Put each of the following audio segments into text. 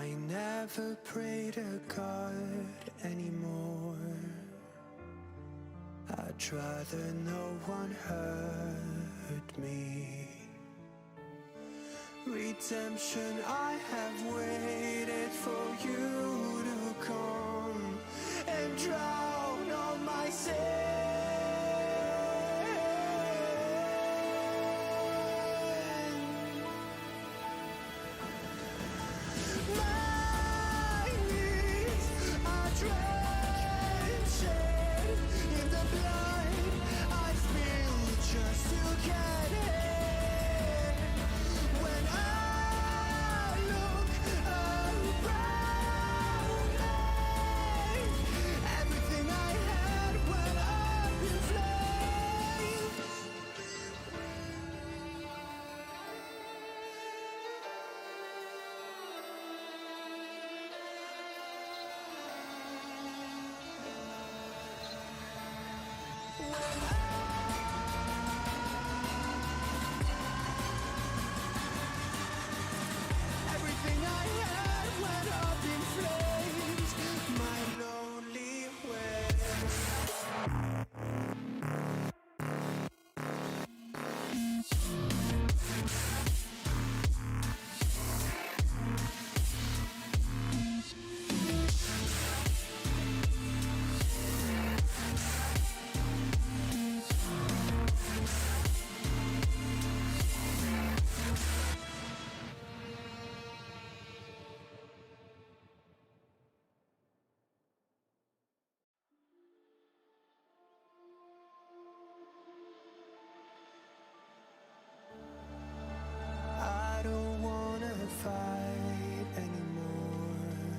I never pray to God anymore. I'd rather no one hurt me. Redemption, I have waited for you to come and drown all my sins. My knees are drenched in the blood I spilled just to get here. When I look around me, everything I had went up in flames. Everything I had went up in flames. My lonely way. I don't wanna fight anymore.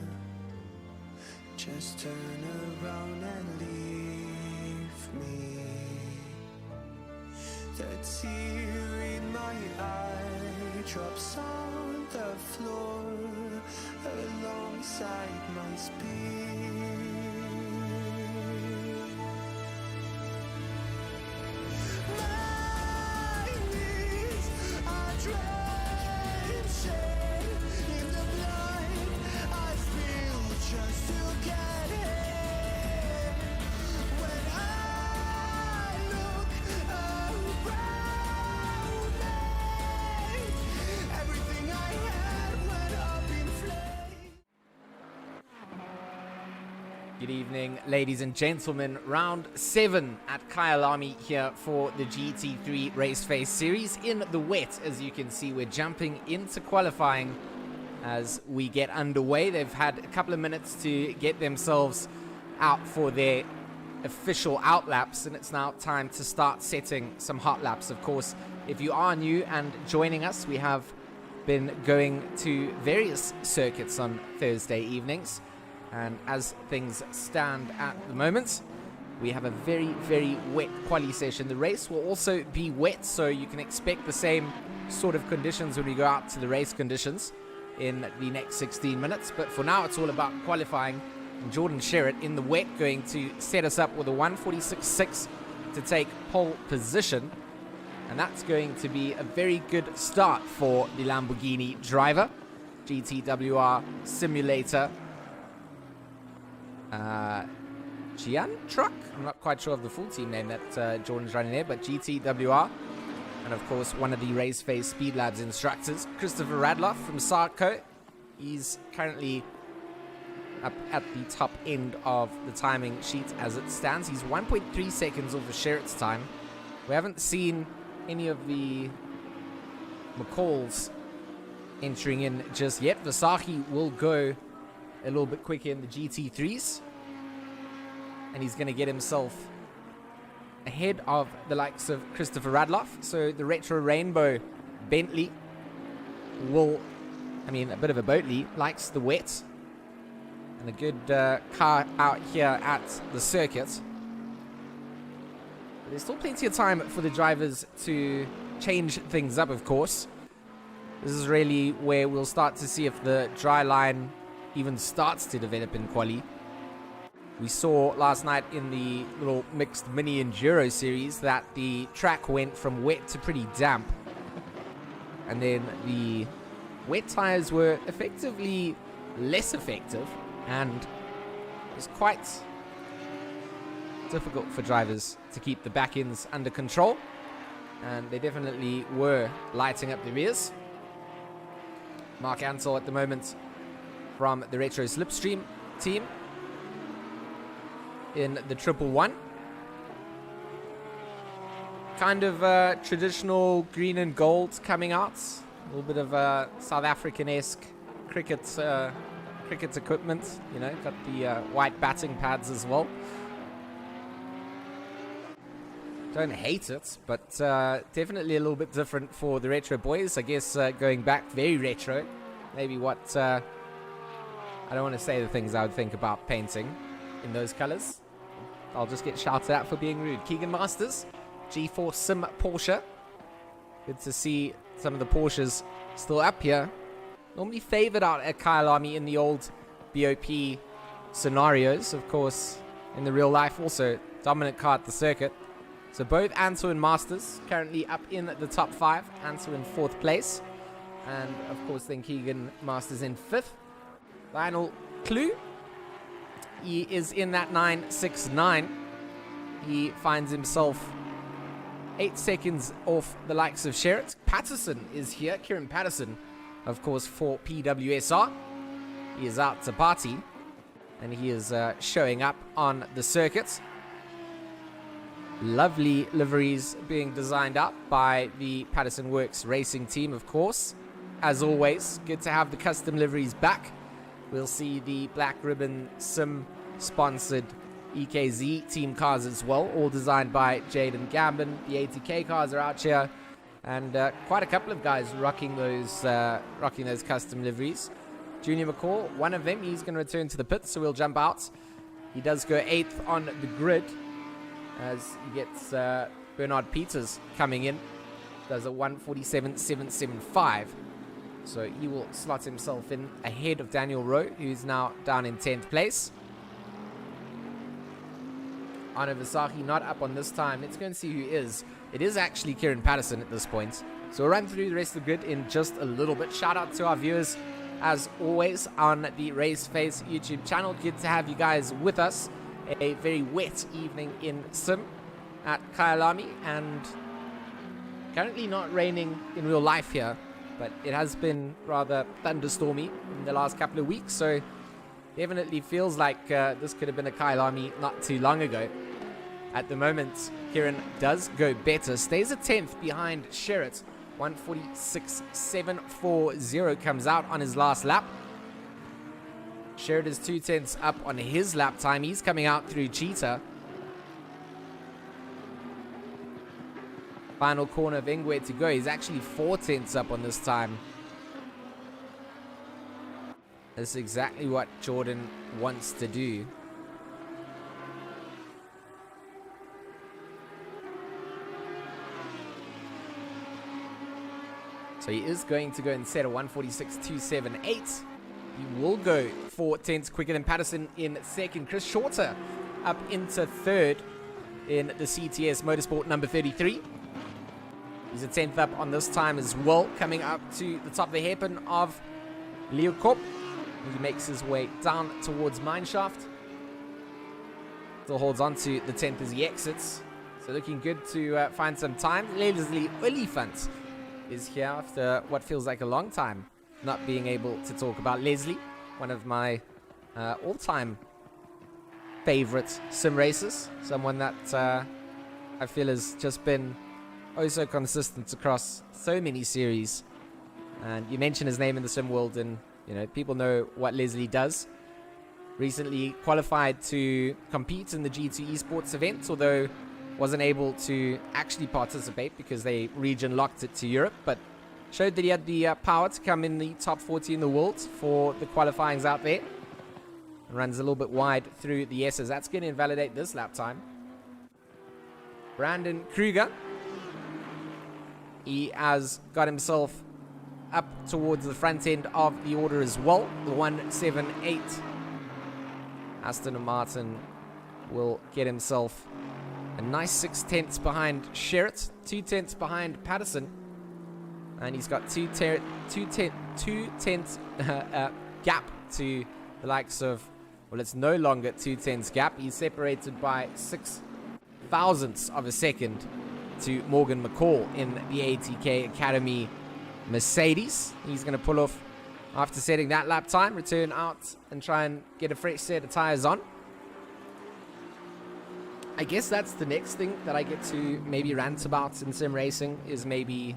Just turn around and leave me. The tear in my eye drops on the floor alongside my speed. My knees are drenched in the blood I spilled just to get here. When I look around me, everything I had went up in flames. Good evening, ladies and gentlemen. Round 7 at Kyalami here for the GT3 Raceface series in the wet. As you can see, we're jumping into qualifying as we get underway. They've had a couple of minutes to get themselves out for their official out laps, and it's now time to start setting some hot laps. Of course, if you are new and joining us, we have been going to various circuits on Thursday evenings. And as things stand at the moment, we have a very, very wet quali session. The race will also be wet, so you can expect the same sort of conditions when we go out to the race conditions in the next 16 minutes. But for now, it's all about qualifying. And Jordan Sherritt in the wet going to set us up with a 1:46.6 to take pole position. And that's going to be a very good start for the Lamborghini driver. GTWR Simulator Gian Truck. I'm not quite sure of the full team name that Jordan's running there, but GTWR. And of course, one of the Raceface Speed Labs instructors, Christopher Radloff from Sarko. He's currently up at the top end of the timing sheet as it stands. He's 1.3 seconds off of Sherritt's time. We haven't seen any of the McCalls entering in just yet. Versace will go a little bit quicker in the GT3s, and he's going to get himself ahead of the likes of Christopher Radloff. So the Retro Rainbow Bentley will, a bit of a boatly, likes the wet, and a good car out here at the circuit. But there's still plenty of time for the drivers to change things up, of course. This is really where we'll start to see if the dry line even starts to develop in quali. We saw last night in the little mixed mini enduro series that the track went from wet to pretty damp, and then the wet tires were effectively less effective, and it's quite difficult for drivers to keep the back ends under control, and they definitely were lighting up the rears. Mark Ansel at the moment from the Retro Slipstream team in the 111. Kind of traditional green and gold coming out. A little bit of South African-esque cricket equipment. You know, got the white batting pads as well. Don't hate it, but definitely a little bit different for the retro boys. I guess going back very retro. Maybe what... I don't want to say the things I would think about painting in those colors. I'll just get shouted at for being rude. Keegan Masters, G4 Sim Porsche. Good to see some of the Porsches still up here. Normally favored out at Kyalami in the old BOP scenarios. Of course, in the real life also dominant car at the circuit. So both Anto and Masters currently up in the top 5. Anto in 4th place. And of course then Keegan Masters in 5th. Lionel Clue, he is in that 969. He finds himself 8 seconds off the likes of Sherritt. Patterson is here, Kieran Patterson, of course, for PWSR. He is out to party, and he is showing up on the circuit. Lovely liveries being designed up by the Patterson Works racing team, of course. As always, good to have the custom liveries back. We'll see the Black Ribbon Sim-sponsored EKZ team cars as well, all designed by Jaden Gambin. The ATK cars are out here, and quite a couple of guys rocking those custom liveries. Junior McCall, one of them, he's going to return to the pits, so we'll jump out. He does go 8th on the grid as he gets Bernard Peters coming in. Does a 147.775. So he will slot himself in ahead of Daniel Rowe, who's now down in 10th place. Arno Visaki not up on this time. Let's go and see who is. It is actually Kieran Patterson at this point. So we'll run through the rest of the grid in just a little bit. Shout out to our viewers, as always, on the Raceface YouTube channel. Good to have you guys with us. A very wet evening in Sim at Kyalami, and currently not raining in real life here. But it has been rather thunderstormy in the last couple of weeks, so definitely feels like this could have been a Kyalami not too long ago. At the moment, Kieran does go better. Stays a 10th behind Sherritt. 146.740 comes out on his last lap. Sherritt is 2 tenths up on his lap time. He's coming out through Cheetah. Final corner of Ingwe to go. He's actually 4 tenths up on this time. That's exactly what Jordan wants to do. So he is going to go and set a 146.278. He will go 4 tenths quicker than Patterson in second. Chris Shorter up into third in the CTS Motorsport number 33. He's a 10th up on this time as well, coming up to the top of the hairpin of Leo Kopp. He makes his way down towards Mineshaft. Still holds on to the 10th as he exits. So looking good to find some time. Leslie Oliphant is here after what feels like a long time not being able to talk about Leslie. One of my all-time favorite sim racers. Someone that I feel has just been oh so consistent across so many series. And you mention his name in the sim world and you know people know what Leslie does. Recently qualified to compete in the G2 esports event, although wasn't able to actually participate because they region locked it to Europe, but showed that he had the power to come in the top 40 in the world for the qualifyings out there. Runs a little bit wide through the S's. That's going to invalidate this lap time. Brandon Kruger, he has got himself up towards the front end of the order as well. The 178. Aston Martin will get himself a nice 6 tenths behind Sherritt, 2 tenths behind Patterson, and he's got 2 tenths gap to the likes of, well, it's no longer 2/10 gap. He's separated by 6 thousandths of a second to Morgan McCall in the ATK Academy Mercedes. He's going to pull off after setting that lap time, return out and try and get a fresh set of tires on. I guess that's the next thing that I get to maybe rant about in sim racing, is maybe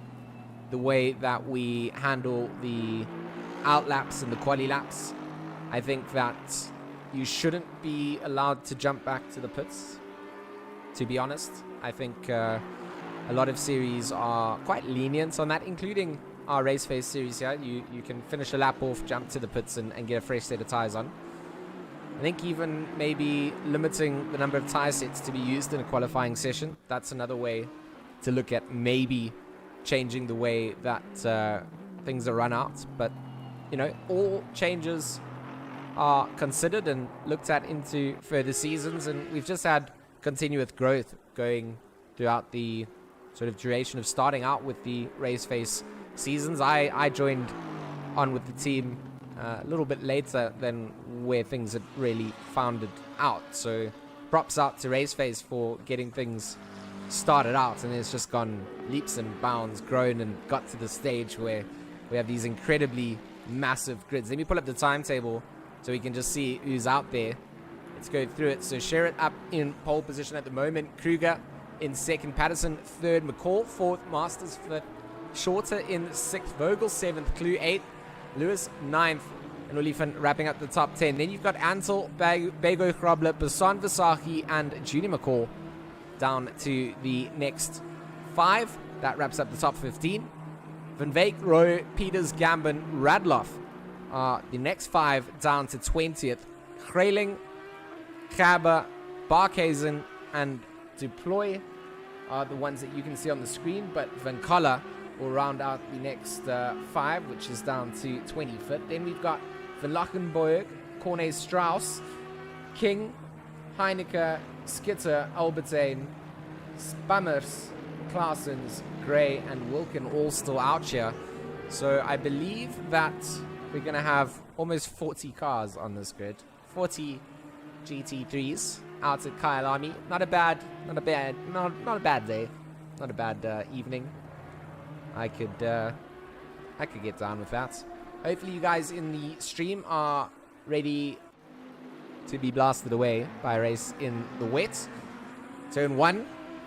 the way that we handle the out laps and the quali laps. I think that you shouldn't be allowed to jump back to the pits, to be honest. I think a lot of series are quite lenient on that, including our Raceface series here. You can finish a lap off, jump to the pits and get a fresh set of tires on. I think even maybe limiting the number of tire sets to be used in a qualifying session, that's another way to look at maybe changing the way that things are run out. But, you know, all changes are considered and looked at into further seasons, and we've just had continuous growth going throughout the sort of duration of starting out with the Raceface seasons. I joined on with the team a little bit later than where things had really founded out, so props out to Raceface for getting things started out, and it's just gone leaps and bounds, grown and got to the stage where we have these incredibly massive grids. Let me pull up the timetable so we can just see who's out there. Let's go through it. So Sherritt up in pole position at the moment, Kruger in second, Patterson third, McCall fourth, Masters fifth, Shorter in sixth, Vogel seventh, Clue eighth, Lewis ninth, and Olifant wrapping up the top 10. Then you've got Ansel, Bego Grobler, Basan Vasahi, and Junior McCall down to the next 5. That wraps up the top 15. Van Veek, Rowe, Peters, Gambin, Radloff are the next 5 down to 20th. Grayling, Krabbe, Barkhazen, and Deploy are the ones that you can see on the screen, but Van Coller will round out the next 5, which is down to 25th. Then we've got Van Lochenburg, Cornet Strauss, King, Heineke, Skitter, Albertine, Spammers, Claessens, Gray, and Wilkin all still out here. So I believe that we're going to have almost 40 cars on this grid. 40 GT3s out at Kyalami. Not a bad day. Not a bad evening. I could get down with that. Hopefully you guys in the stream are ready to be blasted away by a race in the wet. Turn 1,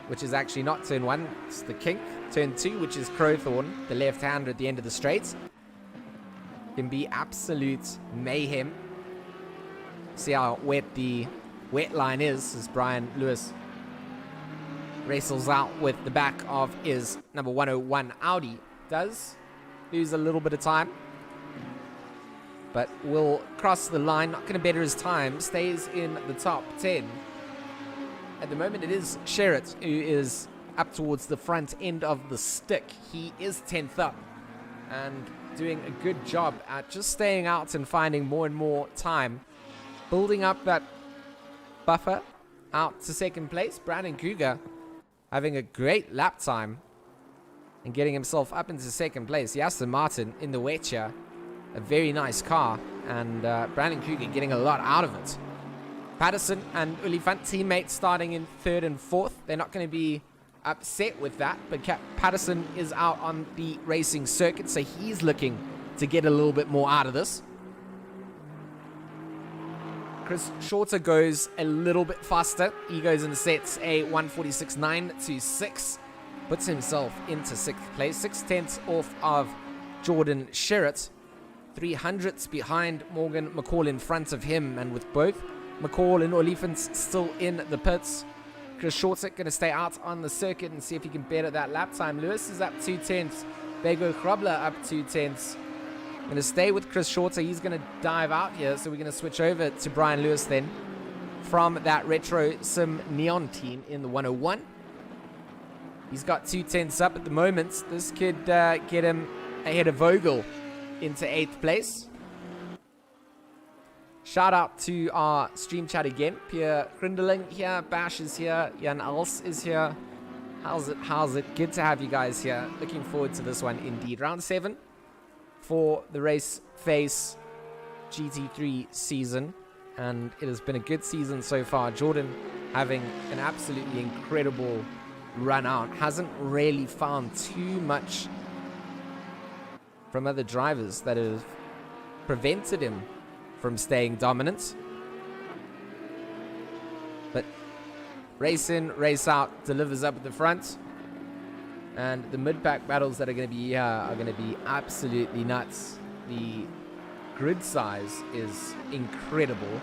which is actually not turn 1, it's the kink. Turn 2, which is Crowthorne, the left-hander at the end of the straight. Can be absolute mayhem. See how wet the wet line is as Brian Lewis races out with the back of his number 101 Audi. Does lose a little bit of time, but will cross the line. Not going to better his time. Stays in the top 10. At the moment, it is Sherritt who is up towards the front end of the stick. He is 10th up and doing a good job at just staying out and finding more and more time, building up that buffer out to second place. Brandon Kruger having a great lap time and getting himself up into second place. The Aston Martin in the wet here, a very nice car, and Brandon Kruger getting a lot out of it. Patterson and Olifant teammates starting in 3rd and 4th. They're not going to be upset with that, but Patterson is out on the racing circuit, so he's looking to get a little bit more out of this. Chris Shorter goes a little bit faster. He goes in the sets a 1:46.9 to 6. Puts himself into 6th place. 6/10 off of Jordan Sherritt. 300ths behind Morgan McCall in front of him. And with both McCall and Olifants still in the pits, Chris Shorter going to stay out on the circuit and see if he can better that lap time. Lewis is up 2/10. Bego Grobler up 2/10. Going to stay with Chris Shorter. He's going to dive out here, so we're going to switch over to Brian Lewis then from that Retro Sim Neon team in the 101. He's got 2/10 up at the moment. This could get him ahead of Vogel into 8th place. Shout out to our stream chat again. Pierre Grindeling here, Bash is here, Jan Els is here. How's it? Good to have you guys here. Looking forward to this one indeed. Round 7 for the Raceface GT3 season, and it has been a good season so far. Jordan having an absolutely incredible run out. Hasn't really found too much from other drivers that have prevented him from staying dominant. But race in, race out, delivers up at the front. And the mid-pack battles that are going to be here are going to be absolutely nuts. The grid size is incredible.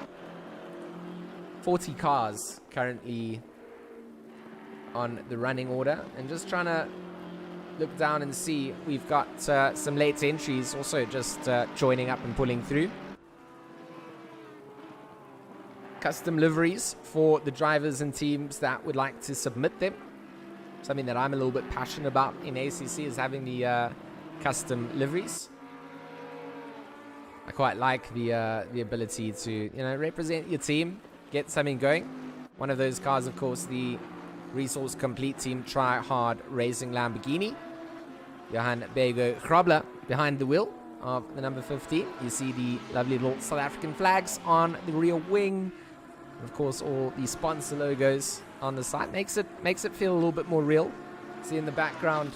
40 cars currently on the running order. And just trying to look down and see, we've got some late entries also just joining up and pulling through. Custom liveries for the drivers and teams that would like to submit them. Something that I'm a little bit passionate about in ACC is having the custom liveries. I quite like the ability to, represent your team, get something going. One of those cars, of course, the Resource Complete Team Try Hard Racing Lamborghini. Johan Bego Grobler behind the wheel of the number 15. You see the lovely little South African flags on the rear wing. Of course, all the sponsor logos on the side makes it feel a little bit more real. See in the background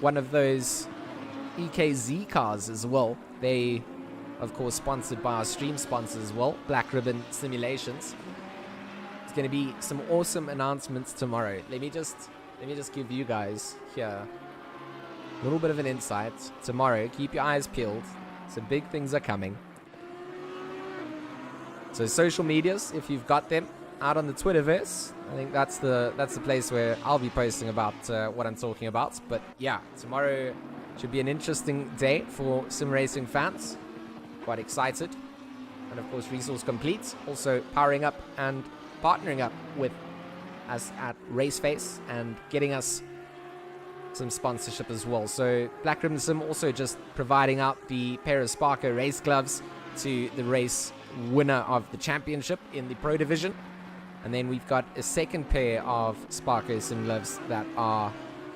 one of those EKZ cars as well. They, of course, sponsored by our stream sponsors as well, Black Ribbon Simulations. It's going to be some awesome announcements tomorrow. Let me just give you guys here a little bit of an insight. Tomorrow, keep your eyes peeled. Some big things are coming. So social medias, if you've got them, out on the Twitterverse. I think that's the place where I'll be posting about what I'm talking about. But yeah, tomorrow should be an interesting day for sim racing fans. Quite excited. And of course, Resource Complete also powering up and partnering up with us at Raceface and getting us some sponsorship as well. So Black Ribbon Sim also just providing out the pair of Sparko race gloves to the race winner of the championship in the Pro Division. And then we've got a second pair of Sparko Sim gloves that are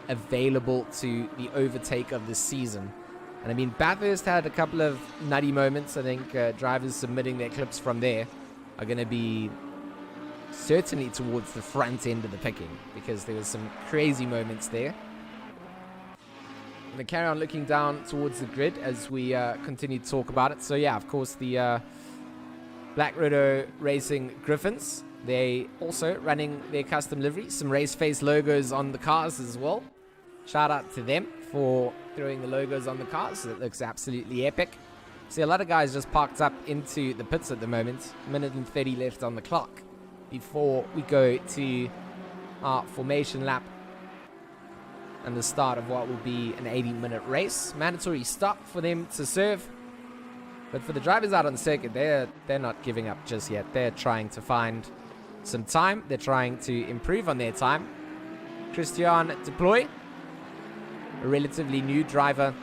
available to the overtake of the season. And I mean, Bathurst had a couple of nutty moments. I think drivers submitting their clips from there are going to be certainly towards the front end of the picking, because there was some crazy moments there. I'm going to carry on looking down towards the grid as we continue to talk about it. So yeah, of course, the Black Rideau Racing Griffins, they also running their custom livery, some Raceface logos on the cars as well. Shout out to them for throwing the logos on the cars. It looks absolutely epic. See, a lot of guys just parked up into the pits at the moment. A minute and 30 left on the clock before we go to our formation lap and the start of what will be an 80-minute race. Mandatory stop for them to serve. But for the drivers out on the circuit, they're not giving up just yet. They're trying to find some time. They're trying to improve on their time. Christian Deploy, a relatively new driver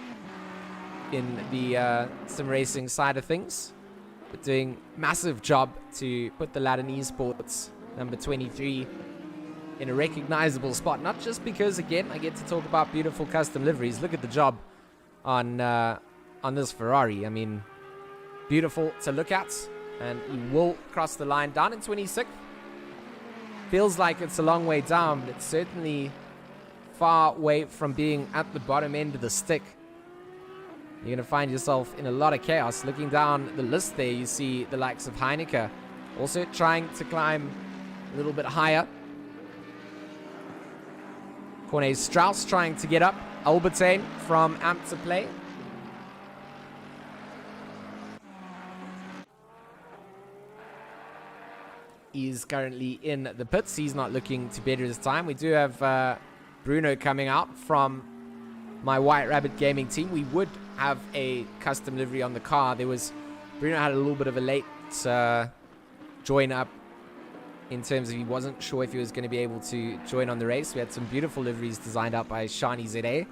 in the sim racing side of things, but doing massive job to put the Latin Esports number 23 in a recognizable spot. Not just because, again, I get to talk about beautiful custom liveries. Look at the job on this Ferrari. I mean, beautiful to look at, and he will cross the line down in 26th. Feels like it's a long way down, but it's certainly far away from being at the bottom end of the stick. You're going to find yourself in a lot of chaos. Looking down the list there, you see the likes of Heineke also trying to climb a little bit higher. Corne Strauss trying to get up. Albertine from Amp to Play. He's currently in the pits. He's not looking to better his time. We do have Bruno coming out from my White Rabbit Gaming team. We would have a custom livery on the car. Bruno had a little bit of a late join up in terms of he wasn't sure if he was going to be able to join on the race. We had some beautiful liveries designed up by Shani ZA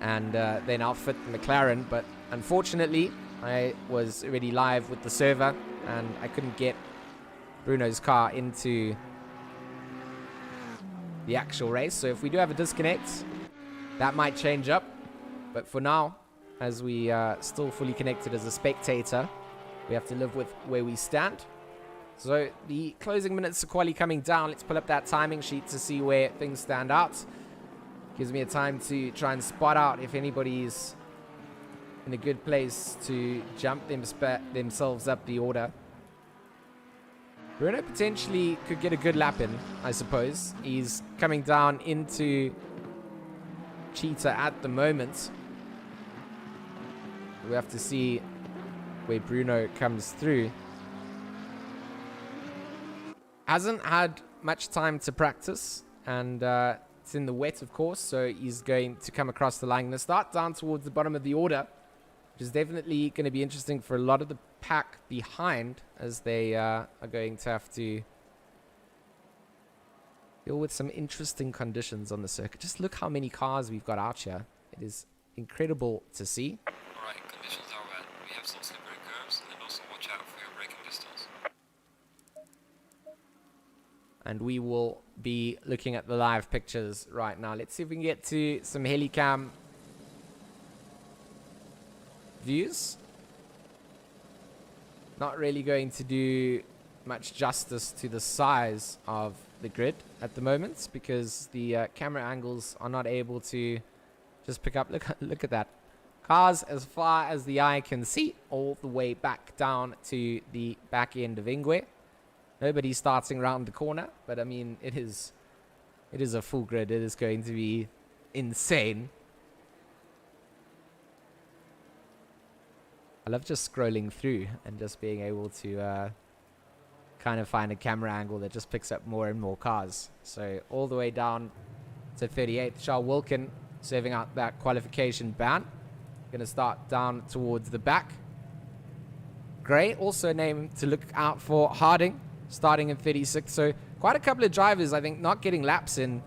and then outfit the McLaren, but unfortunately I was already live with the server and I couldn't get Bruno's car into the actual race. So if we do have a disconnect, that might change up. But for now, as we are still fully connected as a spectator, we have to live with where we stand. So the closing minutes of quali coming down. Let's pull up that timing sheet to see where things stand out. Gives me a time to try and spot out if anybody's in a good place to jump themselves up the order. Bruno potentially could get a good lap in, I suppose. He's coming down into Cheetah at the moment. We have to see where Bruno comes through. Hasn't had much time to practice, and it's in the wet, of course, so he's going to come across the line. Going to start down towards the bottom of the order, which is definitely going to be interesting for a lot of the pack behind, as they are going to have to deal with some interesting conditions on the circuit. Just look how many cars we've got out here. It is incredible to see. Alright, conditions are wet. We have some slippery curves, and also watch out for your braking distance. And we will be looking at the live pictures right now. Let's see if we can get to some helicam views. Not really going to do much justice to the size of the grid at the moment, because the camera angles are not able to just pick up. Look at that. Cars as far as the eye can see, all the way back down to the back end of Ingwe. Nobody's starting around the corner, but I mean, it is a full grid. It is going to be insane. I love just scrolling through and just being able to kind of find a camera angle that just picks up more and more cars. So all the way down to 38th, Charles Wilkin serving out that qualification ban. Going to start down towards the back. Gray, also a name to look out for. Harding, starting in 36th. So quite a couple of drivers, I think, not getting laps in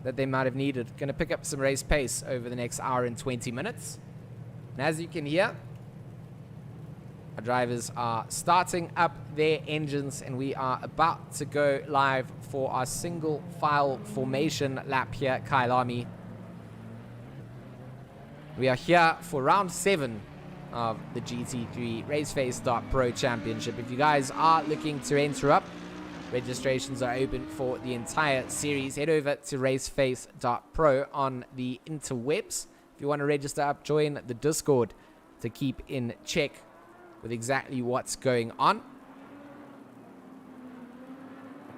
that they might have needed. Going to pick up some race pace over the next hour and 20 minutes. And as you can hear, our drivers are starting up their engines, and we are about to go live for our single file formation lap here at Kyalami. We are here for round 7 of the GT3 Raceface.Pro Championship. If you guys are looking to enter up, registrations are open for the entire series. Head over to Raceface.Pro on the interwebs. If you want to register up, join the Discord to keep in check with exactly what's going on.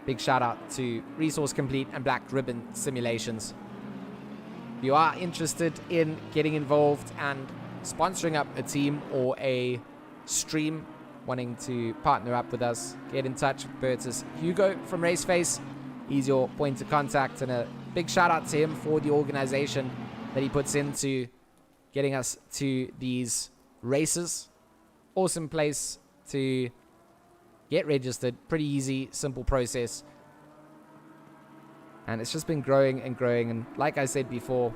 Big shout out to Resource Complete and Black Ribbon Simulations. If you are interested in getting involved and sponsoring up a team or a stream, wanting to partner up with us, get in touch with Bertus Hugo from Raceface. He's your point of contact, and a big shout out to him for the organization that he puts into getting us to these races. Awesome place to get registered. Pretty easy, simple process. And it's just been growing and growing. And like I said before,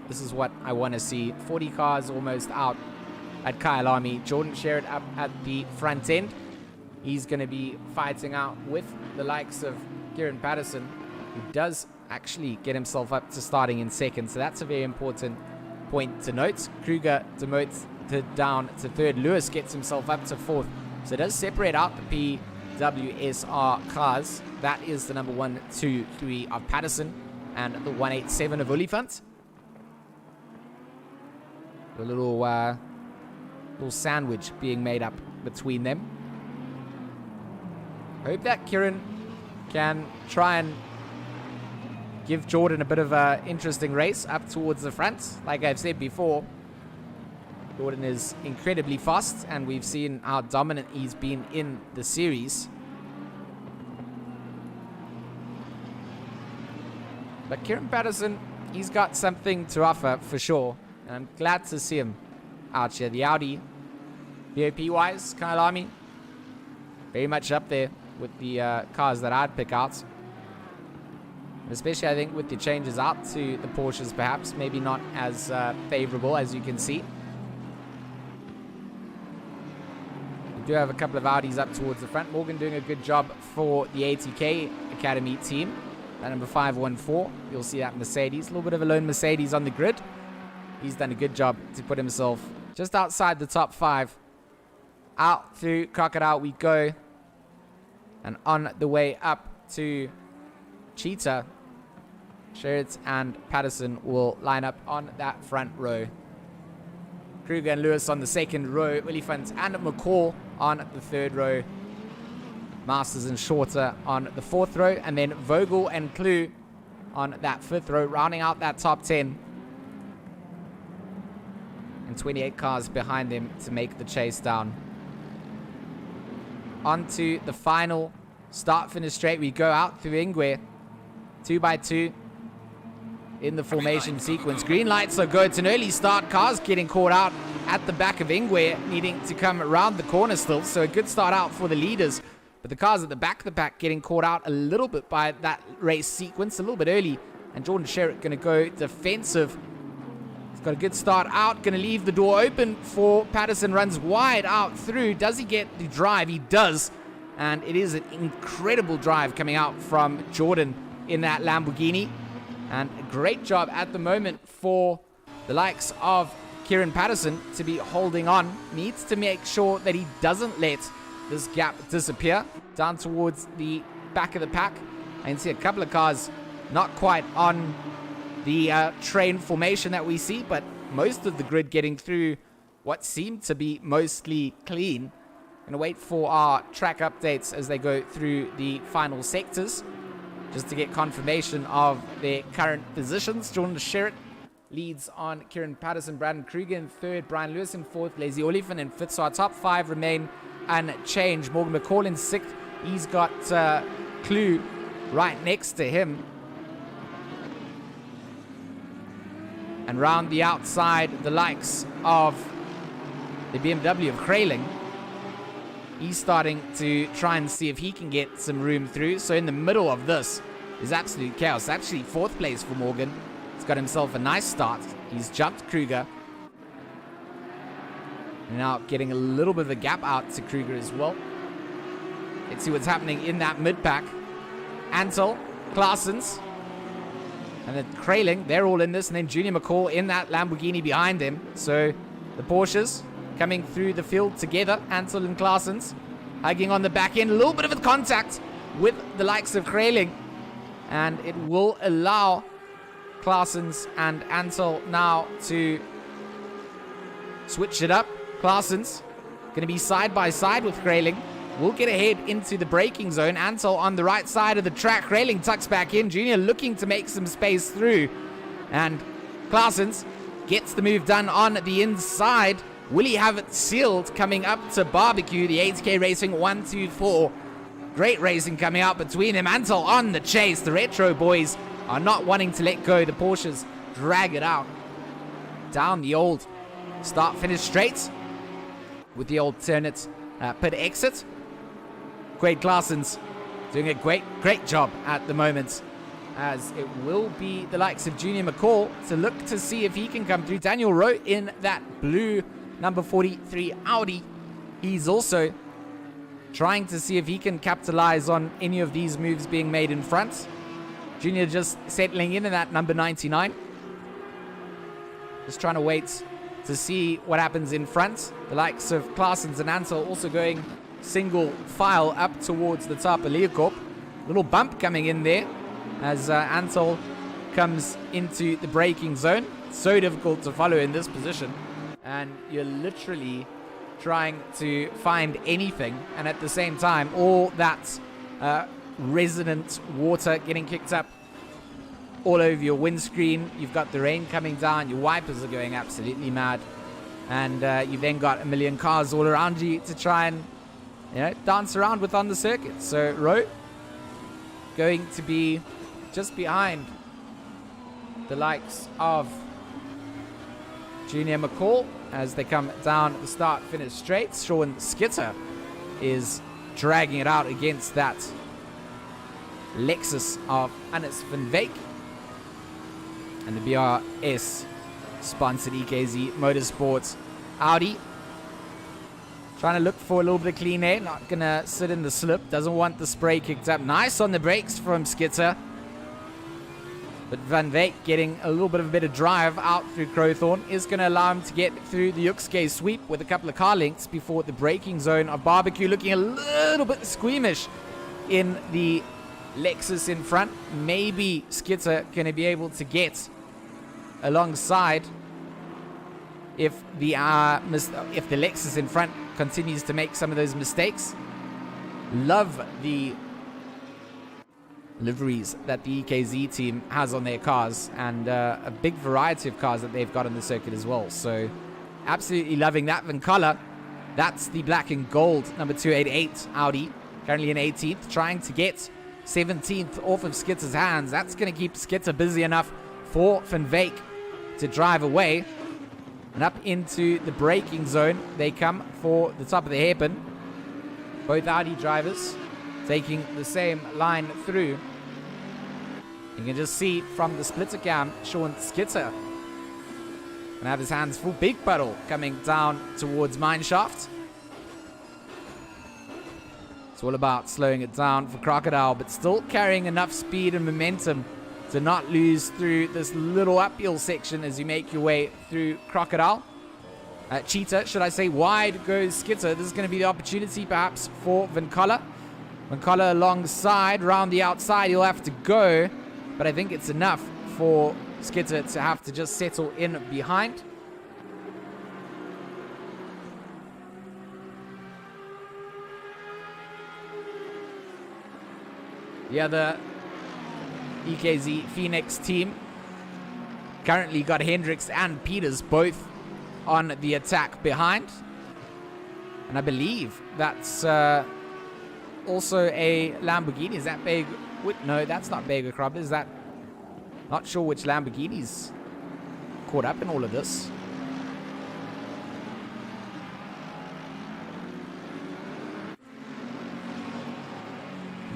this is what I want to see. 40 cars almost out at Kyalami. Jordan Sherritt up at the front end. He's going to be fighting out with the likes of Kieran Patterson, who does actually get himself up to starting in second. So that's a very important point to note. Kruger demotes down to third. Lewis gets himself up to fourth. So it does separate out the PWSR cars. That is the number 1, 2, 3 of Patterson and the 187 of Oliphant. A little sandwich being made up between them. Hope that Kieran can try and give Jordan a bit of an interesting race up towards the front. Like I've said before, Jordan is incredibly fast, and we've seen how dominant he's been in the series. But Kieran Patterson, he's got something to offer for sure. And I'm glad to see him out here. The Audi, BOP-wise, Kyalami, very much up there with the cars that I'd pick out. Especially, I think, with the changes out to the Porsches, perhaps. Maybe not as favorable, as you can see. We do have a couple of Audis up towards the front. Morgan doing a good job for the ATK Academy team. That number 514. You'll see that Mercedes. A little bit of a lone Mercedes on the grid. He's done a good job to put himself just outside the top 5 out through Crocodile we go. And on the way up to Cheetah, Sherritt and Patterson will line up on that front row. Kruger and Lewis on the second row. Oliphant and McCall on the third row. Masters and Shorter on the fourth row. And then Vogel and Clue on that fifth row, rounding out that top 10. And 28 cars behind them to make the chase down. On to the final start-finish straight. We go out through Ingwe. 2 by 2 in the formation sequence. Green lights are good. It's an early start. Cars getting caught out at the back of Ingwe, needing to come around the corner still. So a good start out for the leaders. But the cars at the back of the pack getting caught out a little bit by that race sequence, a little bit early. And Jordan Sherritt going to go defensive. He's got a good start out. Going to leave the door open for Patterson. Runs wide out through. Does he get the drive? He does. And it is an incredible drive coming out from Jordan in that Lamborghini. And a great job at the moment for the likes of Kieran Patterson to be holding on. Needs to make sure that he doesn't let this gap disappear down towards the back of the pack. I can see a couple of cars not quite on the train formation that we see, but most of the grid getting through what seemed to be mostly clean. Gonna wait for our track updates as they go through the final sectors just to get confirmation of their current positions. Jordan Sherritt leads on Kieran Patterson, Brandon Kruger in third, Brian Lewis in fourth, Lazy Oliphant in fifth. So our top 5 remain unchanged. Morgan McCall in sixth. He's got Clue right next to him. And round the outside, the likes of the BMW of Kraling. He's starting to try and see if he can get some room through. So in the middle of this is absolute chaos. Actually, fourth place for Morgan. He's got himself a nice start. He's jumped Kruger. And now getting a little bit of a gap out to Kruger as well. Let's see what's happening in that mid-pack. Ansel, Claessens, and then Kraling, they're all in this. And then Junior McCall in that Lamborghini behind him. So the Porsches coming through the field together. Ansel and Claessens hugging on the back end. A little bit of a contact with the likes of Kraling. And it will allow Claessens and Ansel now to switch it up. Claessens going to be side by side with Kraling. We'll get ahead into the braking zone. Ansel on the right side of the track. Kraling tucks back in. Junior looking to make some space through. And Claessens gets the move done on the inside. Will he have it sealed coming up to Barbecue? The 8K Racing 1-2-4. Great racing coming out between them. Ansel on the chase. The Retro boys are not wanting to let go. The Porsches drag it out. Down the old start-finish straight with the alternate pit exit. Quade Claessens doing a great job at the moment, as it will be the likes of Junior McCall to look to see if he can come through. Daniel Rowe in that blue number 43 Audi. He's also trying to see if he can capitalize on any of these moves being made in front. Junior just settling in that number 99. Just trying to wait to see what happens in front. The likes of Claessens and Ansel also going single file up towards the top of Leocorp. Little bump coming in there as Ansel comes into the braking zone. So difficult to follow in this position. And you're literally trying to find anything. And at the same time, all that resonant water getting kicked up all over your windscreen. You've got the rain coming down. Your wipers are going absolutely mad. And you've then got a million cars all around you to try and, dance around with on the circuit. So Rowe going to be just behind the likes of Junior McCall as they come down the start-finish straight. Sean Skitter is dragging it out against that Lexus of Hannes van Veek. And the BRS-sponsored EKZ Motorsports Audi. Trying to look for a little bit of clean air. Not going to sit in the slip. Doesn't want the spray kicked up. Nice on the brakes from Skitter. But Van Wyk getting a little bit of a better drive out through Crowthorne is going to allow him to get through the Yuxke sweep with a couple of car lengths before the braking zone of Barbecue, looking a little bit squeamish in the Lexus in front. Maybe Skitter going to be able to get alongside if the Lexus in front continues to make some of those mistakes. Love the liveries that the EKZ team has on their cars, and a big variety of cars that they've got on the circuit as well. So absolutely loving that. Vancala, that's the black and gold number 288 Audi, currently in 18th, trying to get 17th off of Skitter's hands. That's going to keep Skitter busy enough for Van Wyk to drive away. And up into the braking zone they come for the top of the hairpin. Both Audi drivers taking the same line through. You can just see from the splitter cam, Sean Skitter gonna have his hands full. Big puddle coming down towards Mineshaft. It's all about slowing it down for Crocodile, but still carrying enough speed and momentum to not lose through this little uphill section as you make your way through Crocodile. Cheetah, should I say, wide goes Skitter. This is going to be the opportunity perhaps for Vancala. Vancala alongside, round the outside, he'll have to go, but I think it's enough for Skitter to have to just settle in behind. The other EKZ Phoenix team currently got Hendricks and Peters both on the attack behind. And I believe that's also a Lamborghini. Is that Beg? No, that's not Bega Crop. Is that? Not sure which Lamborghini's caught up in all of this.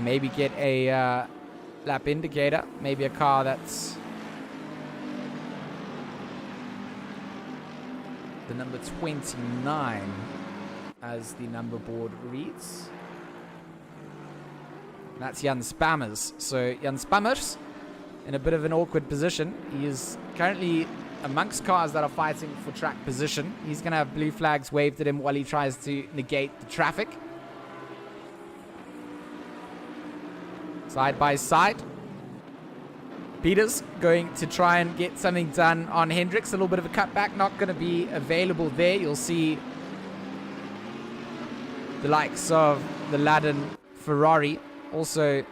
Maybe get a lap indicator. Maybe a car that's the number 29 as the number board reads. That's Jan Spammers. So Jan Spammers in a bit of an awkward position. He is currently amongst cars that are fighting for track position. He's going to have blue flags waved at him while he tries to negate the traffic. Side by side. Peters going to try and get something done on Hendricks. A little bit of a cutback, not going to be available there. You'll see the likes of the Ladin Ferrari also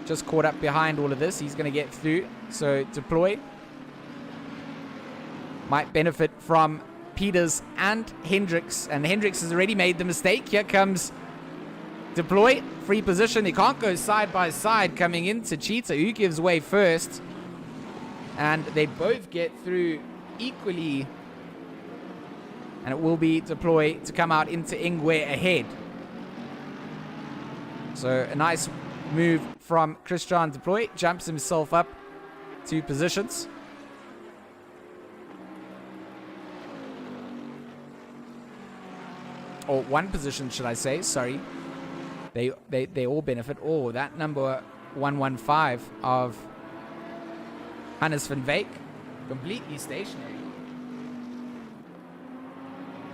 just caught up behind all of this. He's going to get through. So Deploy might benefit from Peters and Hendricks. And Hendricks has already made the mistake. Here comes Deploy. Free position. They can't go side by side coming into Cheetah, who gives way first. And they both get through equally. And it will be Deploy to come out into Ingwe ahead. So a nice move from Christian Deploy. Jumps himself up 2 positions. Or 1 position, should I say. Sorry. They all benefit. Oh, that number 115 of Hannes van Wyk, completely stationary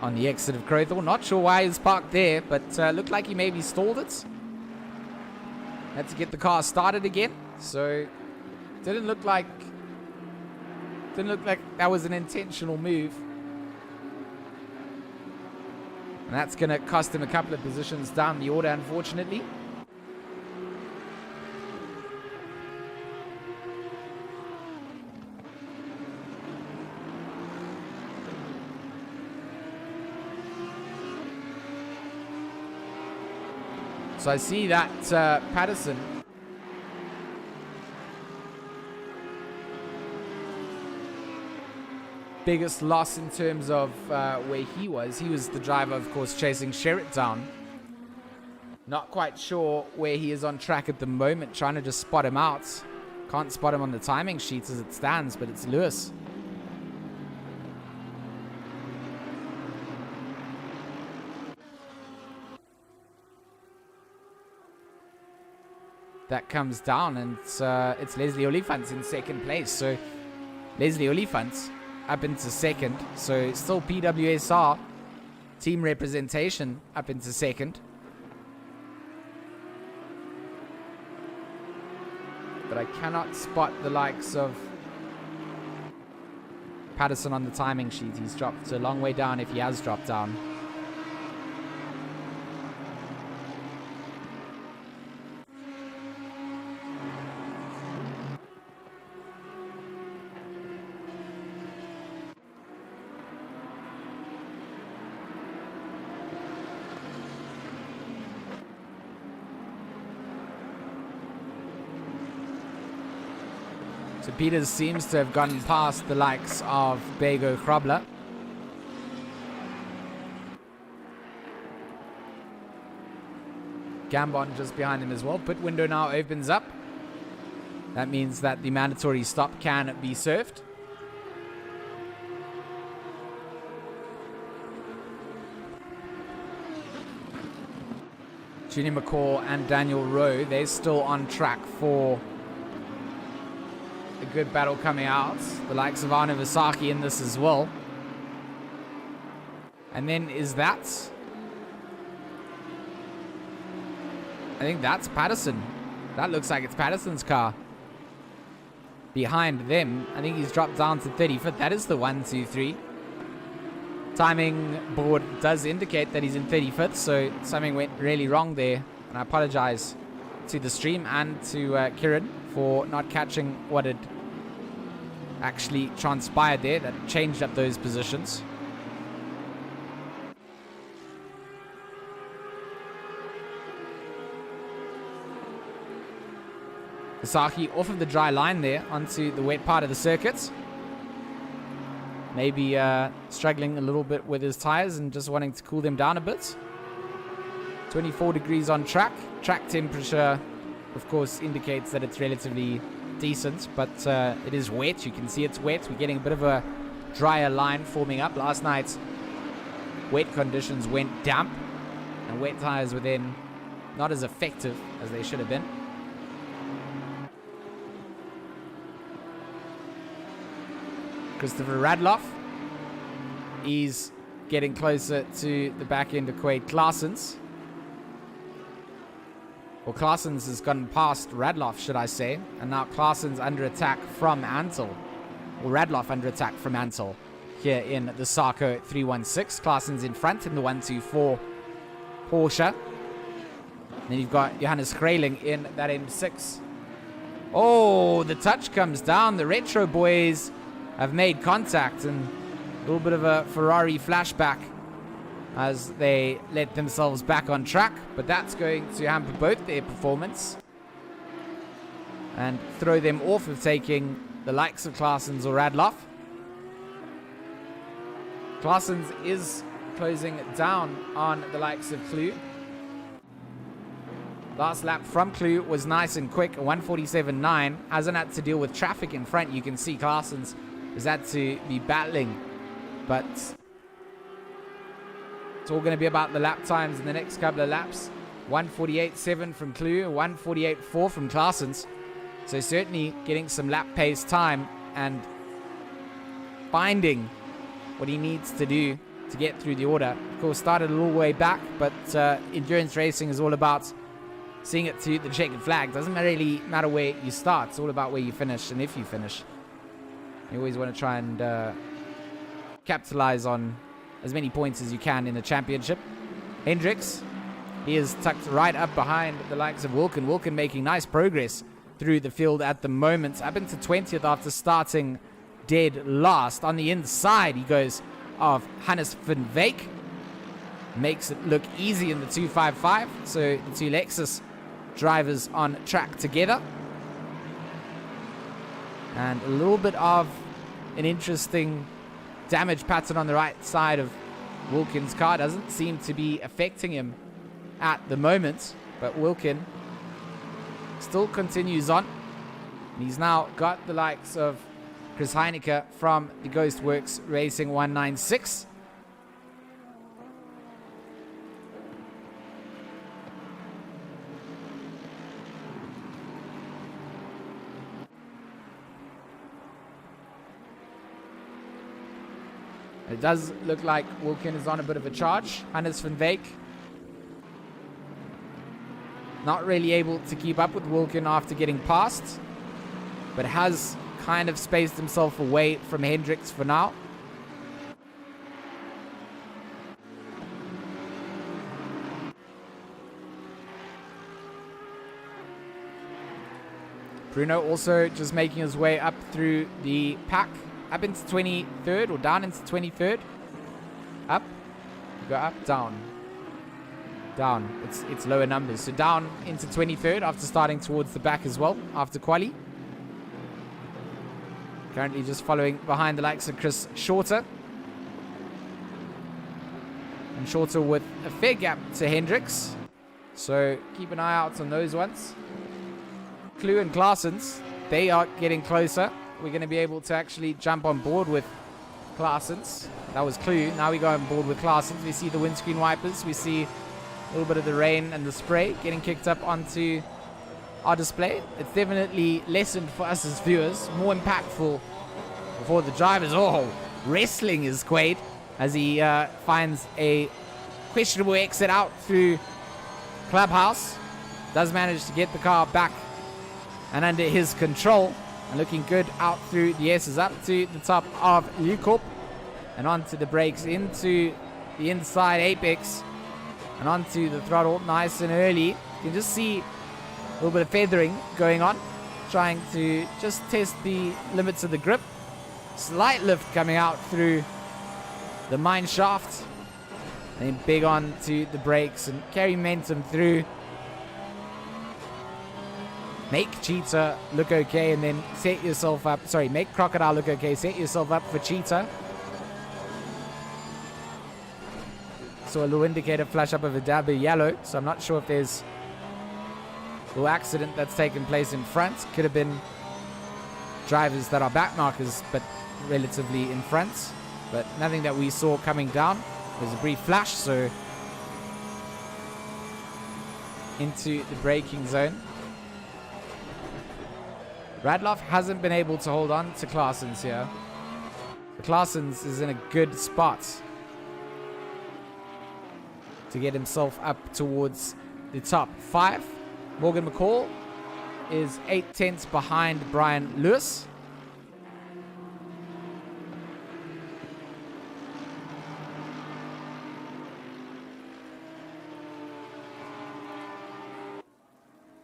on the exit of Crowthorne. Not sure why he's parked there, but looked like he maybe stalled it. Had to get the car started again, so didn't look like that was an intentional move. And that's going to cost him a couple of positions down the order, unfortunately. So I see that Patterson biggest loss in terms of where he was. He was the driver, of course, chasing Sherritt down. Not quite sure where he is on track at the moment. Trying to just spot him out. Can't spot him on the timing sheets as it stands, but it's Lewis. that comes down, and it's Leslie Oliphant in second place. So Leslie Oliphant up into second. So still PWSR team representation up into second. But I cannot spot the likes of Patterson on the timing sheet. He's dropped a long way down, if he has dropped down. So Peters seems to have gotten past the likes of Bego Krobler. Gambon just behind him as well. Pit window now opens up. That means that the mandatory stop can be served. Junior McCall and Daniel Rowe, they're still on track for a good battle coming out. The likes of Arno Vasaki in this as well. And then is that... I think that's Patterson. That looks like it's Patterson's car. Behind them, I think he's dropped down to 35th. That is the 1, 2, 3. Timing board does indicate that he's in 35th, so something went really wrong there. And I apologize to the stream and to Kieran for not catching what had actually transpired there. That changed up those positions. Vasaki off of the dry line there onto the wet part of the circuit. Maybe struggling a little bit with his tires and just wanting to cool them down a bit. 24 degrees on track. Track temperature, of course, indicates that it's relatively decent, but it is wet. You can see it's wet. We're getting a bit of a drier line forming up. Last night, wet conditions went damp, and wet tires were then not as effective as they should have been. Christopher Radloff is getting closer to the back end of Quade Claessens. Well, Claessens has gone past Radloff, should I say. And now Claessens under attack from Ansel. Or Radloff under attack from Ansel here in the Sarko 316. Claessens in front in the 124 Porsche. And then you've got Johannes Grayling in that M6. Oh, the touch comes down. The Retro boys have made contact, and a little bit of a Ferrari flashback as they let themselves back on track, but that's going to hamper both their performance and throw them off of taking the likes of Claessens or Radloff. Claessens is closing down on the likes of Klue. Last lap from Klue was nice and quick, a 1:47.9. Hasn't had to deal with traffic in front. You can see Claessens has had to be battling, but it's all going to be about the lap times in the next couple of laps. 1:48.7 from Klue, 1:48.4 from Claessens. So certainly getting some lap pace time and finding what he needs to do to get through the order. Of course, started a little way back, but endurance racing is all about seeing it to the checkered flag. Doesn't really matter where you start. It's all about where you finish and if you finish. You always want to try and capitalize on as many points as you can in the championship. Hendricks, he is tucked right up behind the likes of Wilken. Wilken making nice progress through the field at the moment. Up into 20th after starting dead last. On the inside, he goes of Hannes van Veek. Makes it look easy in the 255. So the two Lexus drivers on track together. And a little bit of an interesting damage pattern on the right side of Wilken's car. Doesn't seem to be affecting him at the moment. But Wilken still continues on. And he's now got the likes of Chris Heineke from the Ghostworks Racing 196. It does look like Wilkin is on a bit of a charge. Hannes van Wyk not really able to keep up with Wilkin after getting past, but has kind of spaced himself away from Hendricks for now. Bruno also just making his way up through the pack, up into 23rd or down into 23rd. Up, go up, down. Down, it's lower numbers. So down into 23rd after starting towards the back as well, after quali. Currently just following behind the likes of Chris Shorter. And Shorter with a fair gap to Hendricks. So keep an eye out on those ones. Klue and Claessens, they are getting closer. We're going to be able to actually jump on board with Claessens. That was Klue. Now we go on board with Claessens. We see the windscreen wipers. We see a little bit of the rain and the spray getting kicked up onto our display. It's definitely lessened for us as viewers. More impactful for the drivers. Oh, wrestling is Quaid as he finds a questionable exit out through Clubhouse. Does manage to get the car back and under his control. And looking good out through the S's, up to the top of Lucorp. And onto the brakes into the inside apex. And onto the throttle nice and early. You can just see a little bit of feathering going on. Trying to just test the limits of the grip. Slight lift coming out through the mine shaft. And then big on to the brakes and carry momentum through. Make Cheetah look okay and then set yourself up. Sorry, make Crocodile look okay. Set yourself up for Cheetah. Saw a little indicator flash up of a dab of yellow. So I'm not sure if there's a little accident that's taken place in front. Could have been drivers that are back markers, but relatively in front. But nothing that we saw coming down. There's a brief flash, so into the braking zone. Radloff hasn't been able to hold on to Claessens here. Claessens is in a good spot to get himself up towards the top 5. Morgan McCall is 8/10 behind Brian Lewis.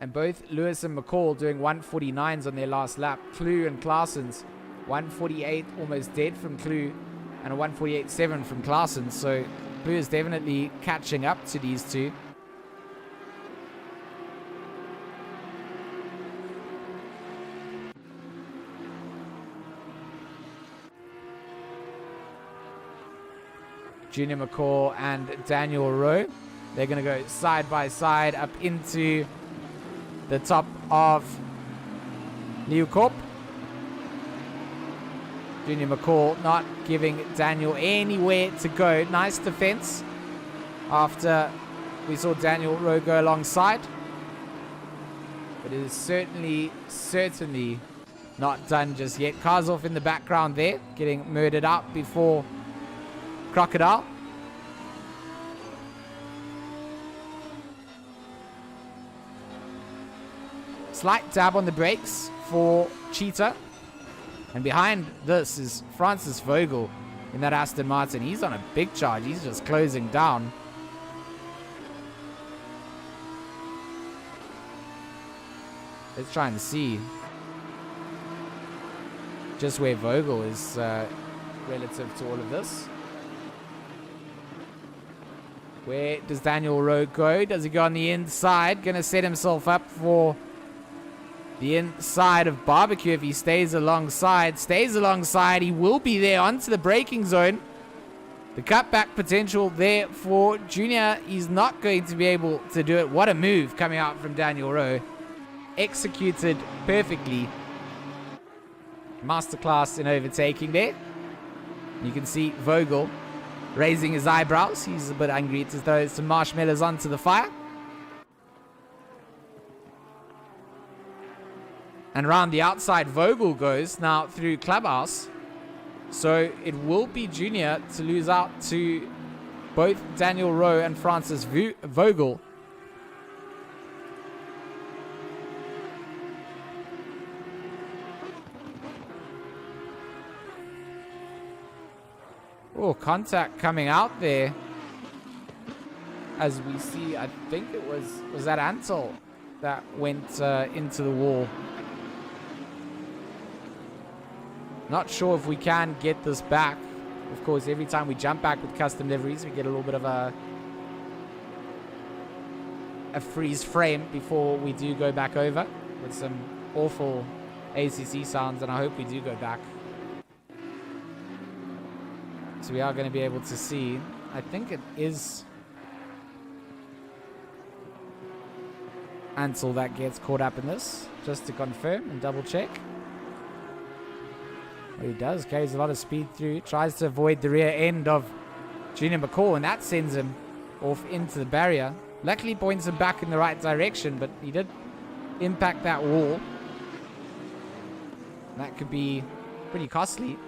And both Lewis and McCall doing 149s on their last lap. Klue and Claessens, 148 almost dead from Klue and a 148.7 from Claessens. So Klue is definitely catching up to these two. Junior McCall and Daniel Rowe. They're going to go side by side up into the top of Newcorp. Junior McCall not giving Daniel anywhere to go. Nice defense after we saw Daniel Rowe go alongside. But it is certainly not done just yet. Cars off in the background there, getting murdered out before Crocodile. Slight dab on the brakes for Cheetah. And behind this is Francis Vogel in that Aston Martin. He's on a big charge. He's just closing down. Let's try and see just where Vogel is relative to all of this. Where does Daniel Rowe go? Does he go on the inside? Going to set himself up for the inside of Barbecue if he stays alongside. He will be there onto the braking zone. The cutback potential there for Junior. He's not going to be able to do it. What a move coming out from Daniel Rowe. Executed perfectly. Masterclass in overtaking there. You can see Vogel raising his eyebrows. He's a bit angry. It's as though there's some marshmallows onto the fire. And around the outside, Vogel goes now through Clubhouse. So it will be Junior to lose out to both Daniel Rowe and Francis Vogel. Oh, contact coming out there. As we see, I think it was that Ansel that went into the wall. Not sure if we can get this back. Of course, every time we jump back with custom liveries, we get a little bit of a freeze frame before we do go back over with some awful ACC sounds, and I hope we do go back. So we are going to be able to see. I think it is Ansel that gets caught up in this, just to confirm and double check. Well, he does, carries a lot of speed through, tries to avoid the rear end of Junior McCall, and that sends him off into the barrier. Luckily points him back in the right direction, but he did impact that wall. That could be pretty costly.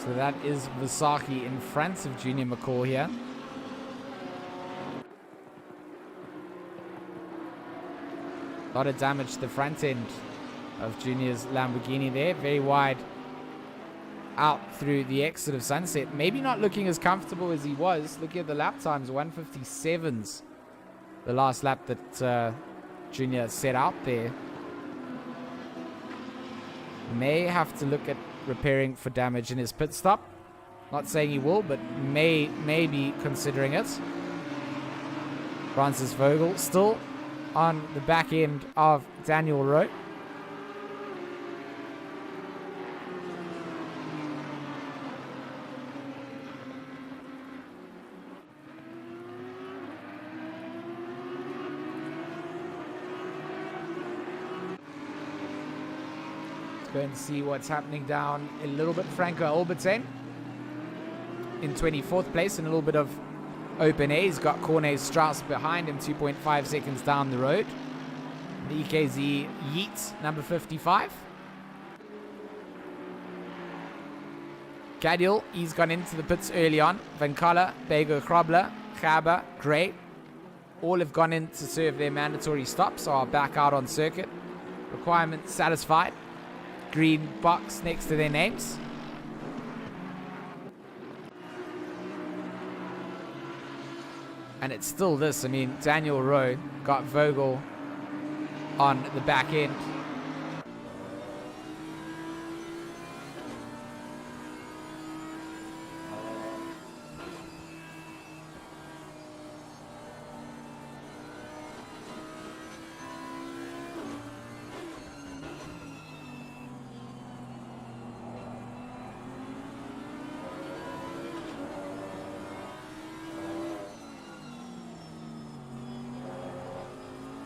So that is Visaki in front of Junior McCall here. A lot of damage to the front end of Junior's Lamborghini there. Very wide out through the exit of Sunset. Maybe not looking as comfortable as he was. Looking at the lap times, 1:57's the last lap that Junior set out there. May have to look at repairing for damage in his pit stop. Not saying he will, but may be considering it. Francis Vogel still on the back end of Daniel Rowe. Go and see what's happening down a little bit. Franco Albertin in 24th place in a little bit of open A. He's got Cornet Strauss behind him, 2.5 seconds down the road. The EKZ Yeats, number 55. Cadiel, he's gone into the pits early on. Van Kalla, Bego Krobler, Gaba, Gray, all have gone in to serve their mandatory stops, so are back out on circuit. Requirement satisfied. Green box next to their names. And it's still this. I mean, Daniel Rowe got Vogel on the back end.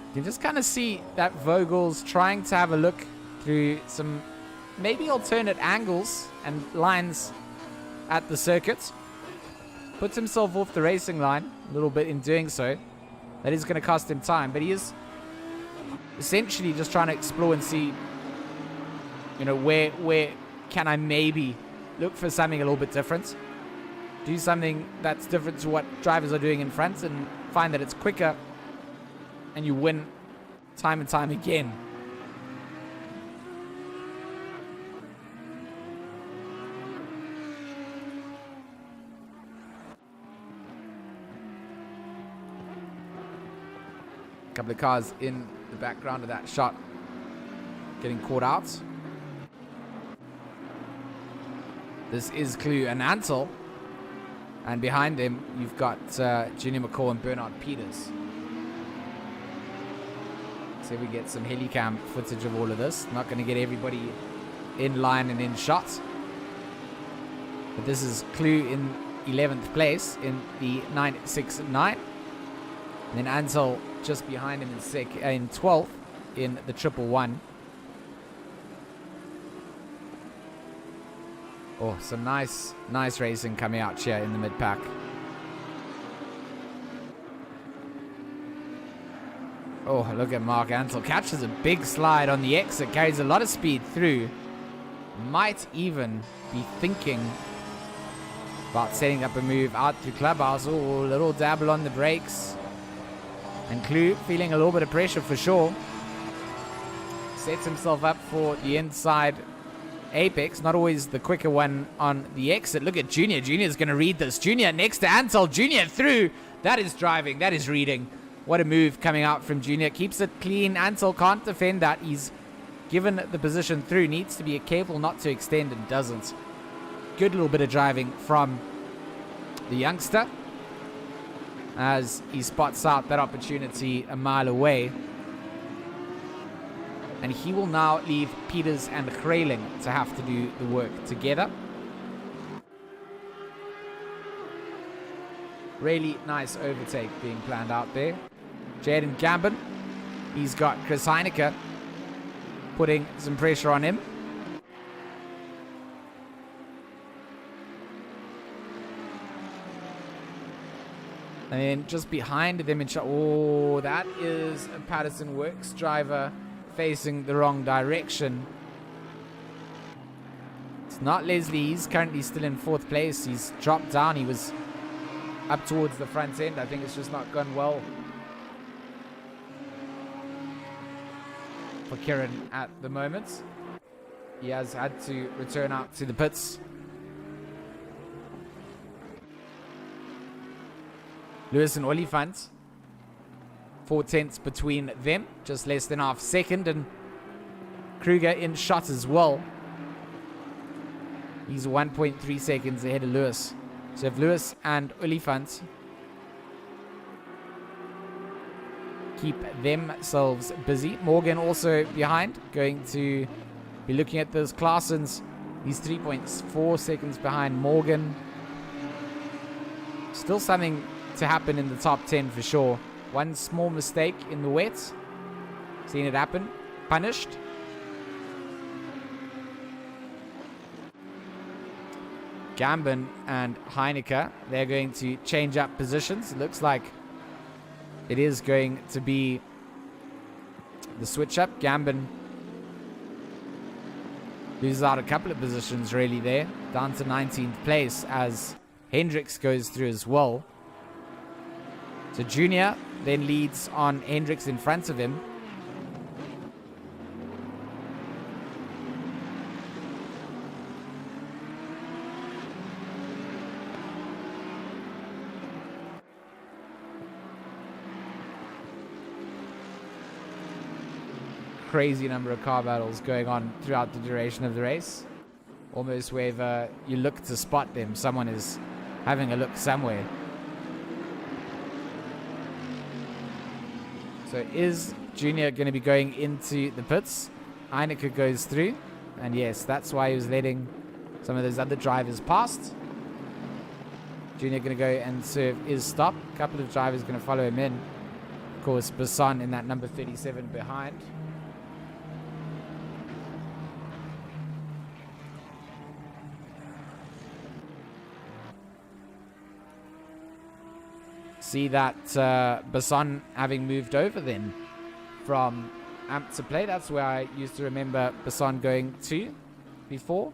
You can just kind of see that Vogel's trying to have a look through some maybe alternate angles and lines at the circuit. Puts himself off the racing line a little bit in doing so. That is going to cost him time, but he is essentially just trying to explore and see, you know, where can I maybe look for something a little bit different. Do something that's different to what drivers are doing in front and find that it's quicker. And you win time and time again. A couple of cars in the background of that shot getting caught out. This is Clue and Ansel. And behind them, you've got Junior McCall and Bernard Peters. So we get some helicam footage of all of this. Not going to get everybody in line and in shot. But this is Clue in 11th place in the 969. And then Ansel just behind him in 12th in the 111. Oh, some nice racing coming out here in the mid-pack. Oh, look at Mark Ansel. Catches a big slide on the exit. Carries a lot of speed through. Might even be thinking about setting up a move out through Clubhouse. Oh, a little dabble on the brakes. And Clue feeling a little bit of pressure for sure. Sets himself up for the inside apex. Not always the quicker one on the exit. Look at Junior. Junior's going to read this. Junior next to Ansel. Junior through. That is driving. That is reading. What a move coming out from Junior. Keeps it clean. Ansel can't defend that. He's given the position through. Needs to be careful not to extend and doesn't. Good little bit of driving from the youngster as he spots out that opportunity a mile away. And he will now leave Peters and Grayling to have to do the work together. Really nice overtake being planned out there. Jaden Gambin, he's got Chris Heineke putting some pressure on him. And then just behind them in oh, that is a Patterson Works driver facing the wrong direction. It's not Leslie. He's currently still in 4th place. He's dropped down. He was up towards the front end. I think it's just not gone well for Kieran at the moment. He has had to return out to the pits. Lewis and Oliphant, 4/10 between them, just less than half second, and Kruger in shot as well. He's 1.3 seconds ahead of Lewis. So if Lewis and Oliphant keep themselves busy. Morgan also behind, going to be looking at those Claessens. He's 3.4 seconds behind Morgan. Still something to happen in the top 10 for sure. One small mistake in the wet. Seen it happen. Punished. Gambin and Heineke, they're going to change up positions. It looks like it is going to be the switch up. Gambin loses out a couple of positions really there. Down to 19th place as Hendricks goes through as well. So Junior then leads on Hendricks in front of him. Crazy number of car battles going on throughout the duration of the race. Almost wherever you look to spot them, someone is having a look somewhere. So is Junior going to be going into the pits? Heineke goes through. And yes, that's why he was letting some of those other drivers past. Junior going to go and serve his stop. A couple of drivers going to follow him in. Of course, Basson in that number 37 behind. See that Basson having moved over then from Amp to Play. That's where I used to remember Basson going to before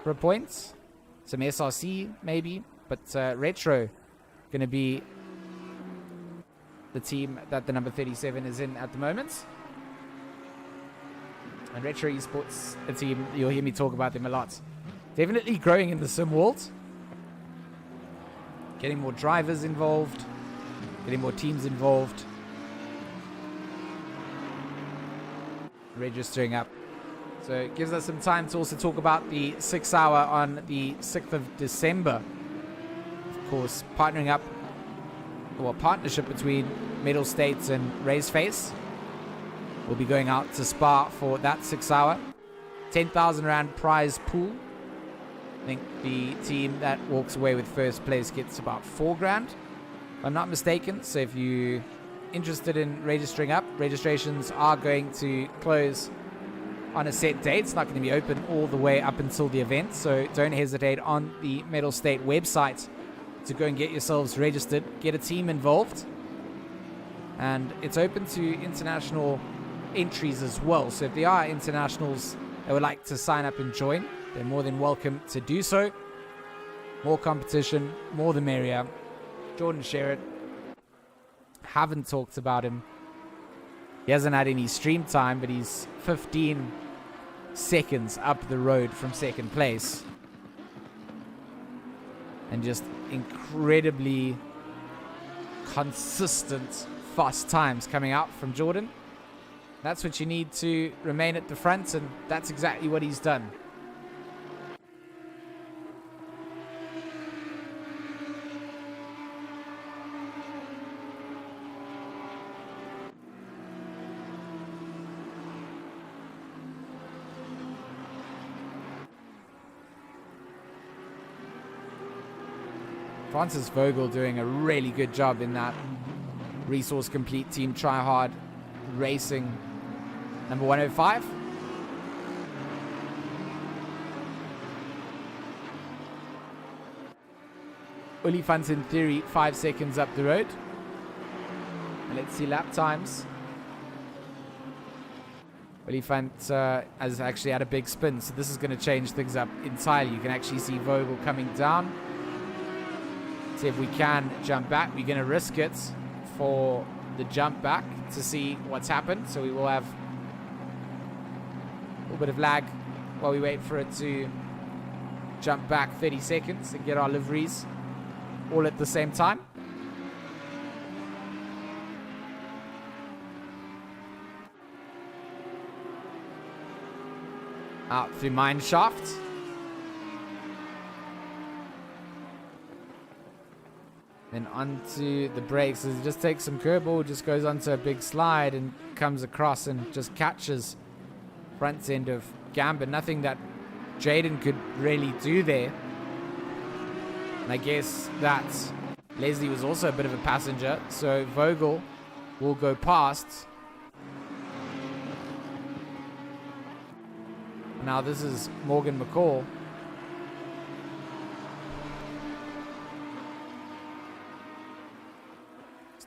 for a point. Some SRC maybe, but Retro going to be the team that the number 37 is in at the moment. And Retro Esports, a team, you'll hear me talk about them a lot. Definitely growing in the sim world. Getting more drivers involved, getting more teams involved, registering up. So it gives us some time to also talk about the 6 hour on the 6th of December. Of course, partnering up, or partnership between Metal States and Raceface. We'll be going out to Spa for that 6 hour. 10,000 Rand prize pool. I think the team that walks away with first place gets about $4,000, if I'm not mistaken. So if you interested in registering up, registrations are going to close on a set date. It's not going to be open all the way up until the event, so don't hesitate on the Medal State website to go and get yourselves registered, get a team involved, and it's open to international entries as well. So if there are internationals that would like to sign up and join, they're more than welcome to do so. More competition, more the merrier. Jordan Sherritt, haven't talked about him. He hasn't had any stream time, but he's 15 seconds up the road from second place. And just incredibly consistent fast times coming out from Jordan. That's what you need to remain at the front, and that's exactly what he's done. Francis Vogel doing a really good job in that Resource Complete Team Try Hard Racing number 105. Olifant in theory 5 seconds up the road. And let's see lap times. Olifant has actually had a big spin, so this is going to change things up entirely. You can actually see Vogel coming down. See if we can jump back. We're going to risk it for the jump back to see what's happened. So we will have a little bit of lag while we wait for it to jump back 30 seconds and get our liveries all at the same time. Out through mine shaft. Then onto the brakes. It just takes some curveball, just goes onto a big slide and comes across and just catches front end of Gamba. Nothing that Jaden could really do there. And I guess that Leslie was also a bit of a passenger, so Vogel will go past. Now this is Morgan McCall.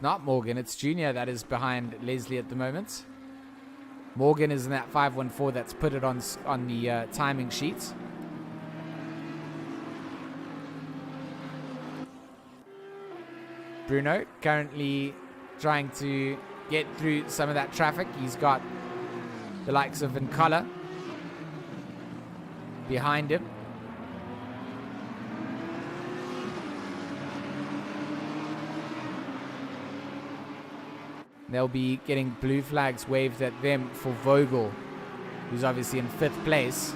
Not Morgan, it's Junior that is behind Leslie at the moment. Morgan is in that 514 that's put it on the timing sheet. Bruno currently trying to get through some of that traffic. He's got the likes of Vincala behind him. They'll be getting blue flags waved at them for Vogel, who's obviously in 5th place.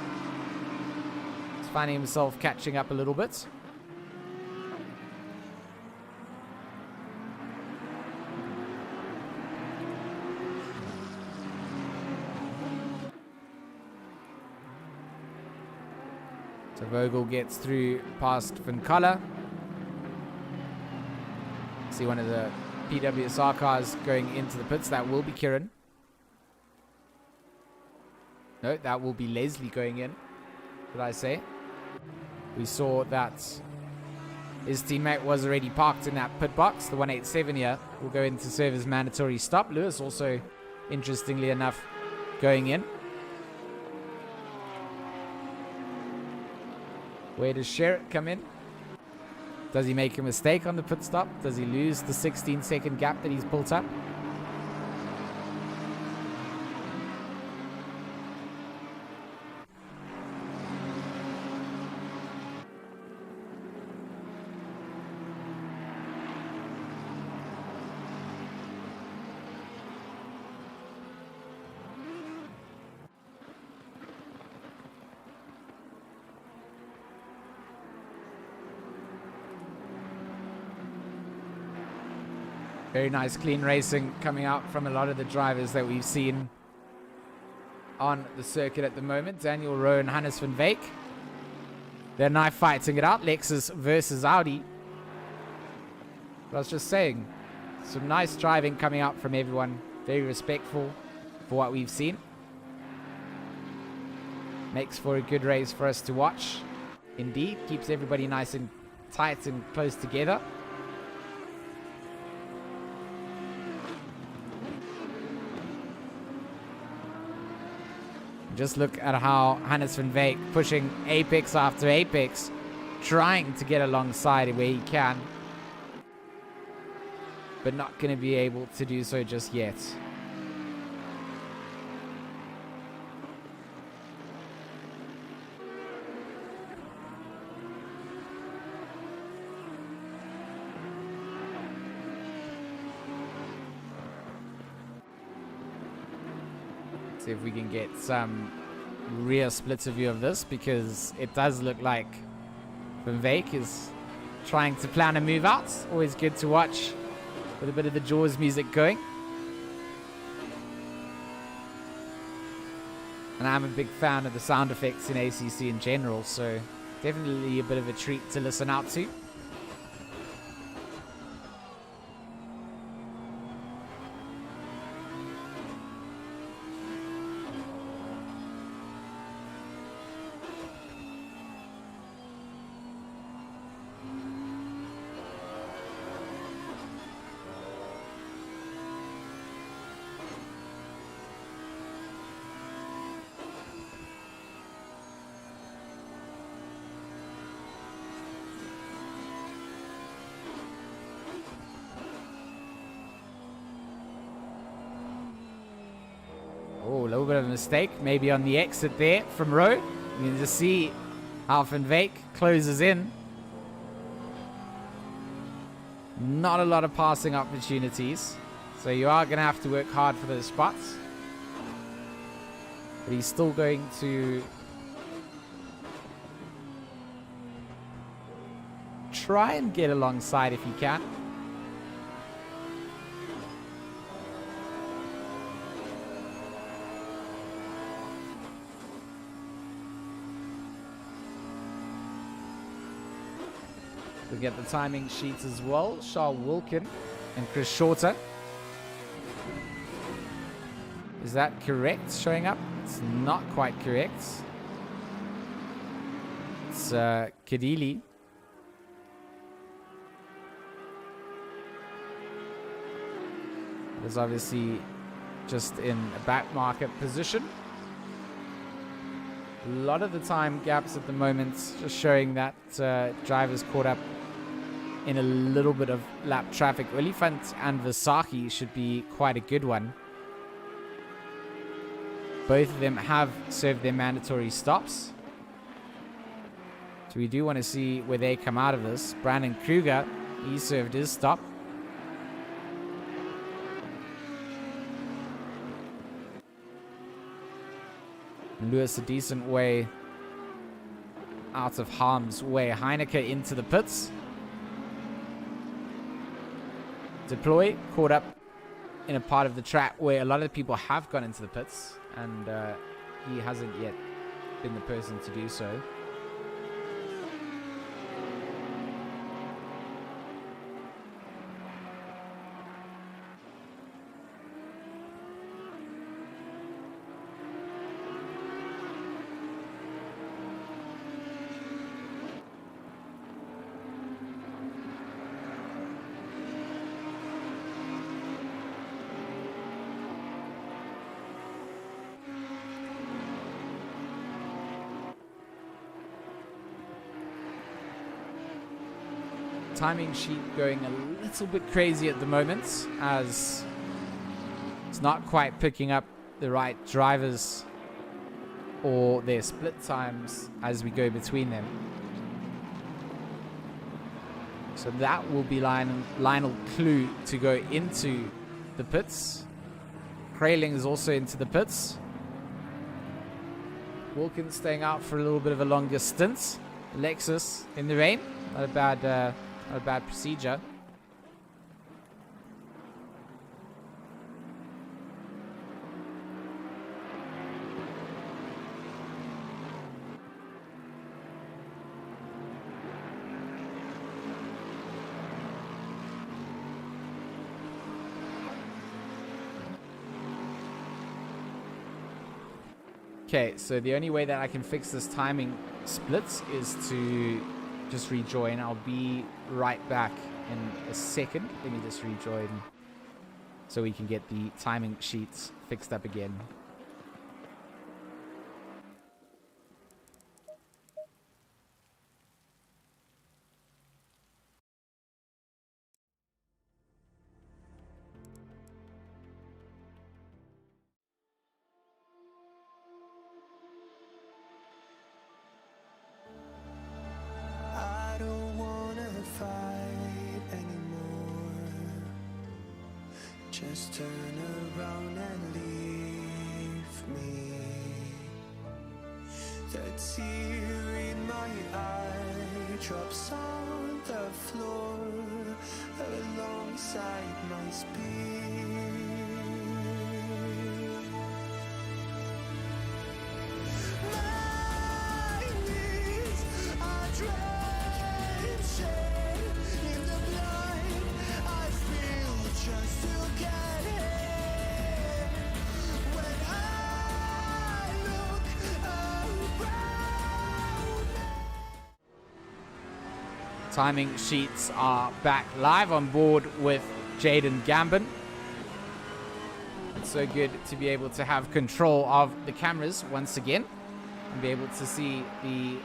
He's finding himself catching up a little bit. So Vogel gets through past Vincala. See one of the PWSR cars going into the pits. That will be Kieran. No, that will be Leslie going in. Did I say? We saw that his teammate was already parked in that pit box. The 187 here will go in to serve as mandatory stop. Lewis also, interestingly enough, going in. Where does Sherritt come in? Does he make a mistake on the pit stop? Does he lose the 16-second gap that he's built up? Very nice clean racing coming out from a lot of the drivers that we've seen on the circuit at the moment. Daniel Rowe and Hannes van Veek. They're knife fighting it out. Lexus versus Audi. But I was just saying, Some nice driving coming out from everyone. Very respectful for what we've seen. Makes for a good race for us to watch. Indeed, keeps everybody nice and tight and close together. Just look at how Hannes van Veek pushing apex after apex, trying to get alongside where he can, but not going to be able to do so just yet. See if we can get some rear splitter view of this, because it does look like Van Veek is trying to plan a move out. Always good to watch with a bit of the Jaws music going. And I'm a big fan of the sound effects in ACC in general, so definitely a bit of a treat to listen out to. Oh, a little bit of a mistake, maybe on the exit there from Rowe. You can just see how Van Veek closes in. Not a lot of passing opportunities, so you are going to have to work hard for those spots. But he's still going to try and get alongside if he can. We get the timing sheets as well. Charles Wilkin and Chris Shorter. Is that correct showing up? It's not quite correct. It's Kadili. Is obviously just in a back market position. A lot of the time gaps at the moment just showing that drivers caught up in a little bit of lap traffic. Olifant and Versace should be quite a good one. Both of them have served their mandatory stops. So we do want to see where they come out of this. Brandon Kruger, he served his stop. Lewis a decent way out of harm's way. Heineke into the pits. Deploy caught up in a part of the track where a lot of people have gone into the pits, and he hasn't yet been the person to do so. Timing sheet going a little bit crazy at the moment, as it's not quite picking up the right drivers or their split times as we go between them. So that will be Lionel Clue to go into the pits. Kraling is also into the pits. Wilkins staying out for a little bit of a longer stint. Lexus in the rain. Not a bad procedure. Okay, so the only way that I can fix this timing splits is to just rejoin. I'll be right back in a second. Let me just rejoin so we can get the timing sheets fixed up again. I don't wanna fight anymore. Just turn around and leave me. The tear in my eye drops on the floor alongside my speed. My knees are drenching in the blind. I feel just to get in. When I look around. Timing sheets are back live on board with Jaden Gambin. It's so good to be able to have control of the cameras once again and be able to see the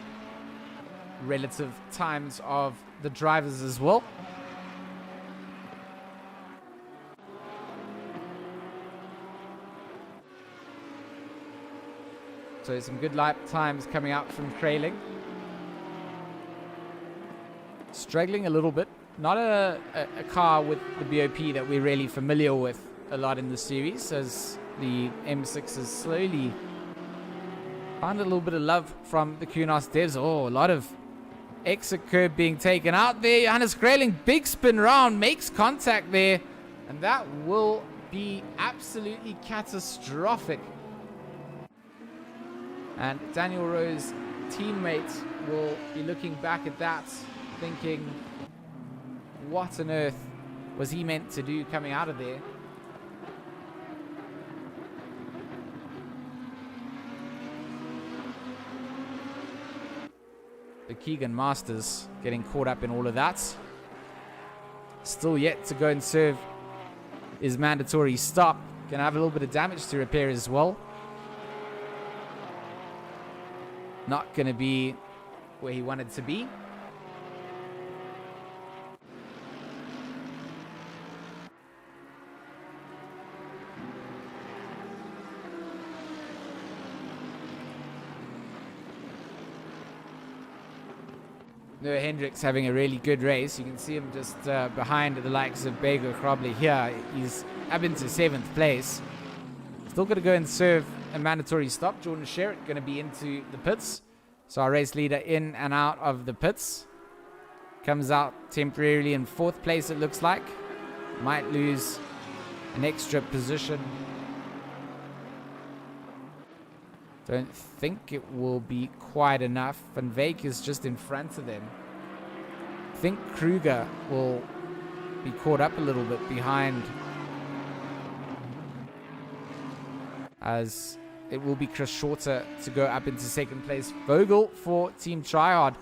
relative times of the drivers as well. So some good lap times coming out from trailing. Struggling a little bit. Not a car with the BOP that we're really familiar with a lot in the series, as the M6 has slowly found a little bit of love from the Kunos devs. Oh, a lot of exit curb being taken out there. Johannes Grayling, big spin round, makes contact there, and that will be absolutely catastrophic. And Daniel Rowe's teammate will be looking back at that, thinking, what on earth was he meant to do coming out of there? The Keegan Masters getting caught up in all of that. Still yet to go and serve his mandatory stop. Gonna have a little bit of damage to repair as well. Not gonna be where he wanted to be. Noah Hendricks having a really good race. You can see him just behind the likes of Bego Crobley here. He's up into 7th place. Still going to go and serve a mandatory stop. Jordan Sherritt going to be into the pits. So our race leader in and out of the pits. Comes out temporarily in 4th place, it looks like. Might lose an extra position. Don't think it will be quite enough. Van Veek is just in front of them. I think Kruger will be caught up a little bit behind, as it will be Chris Shorter to go up into 2nd place. Vogel for Team Tryhard.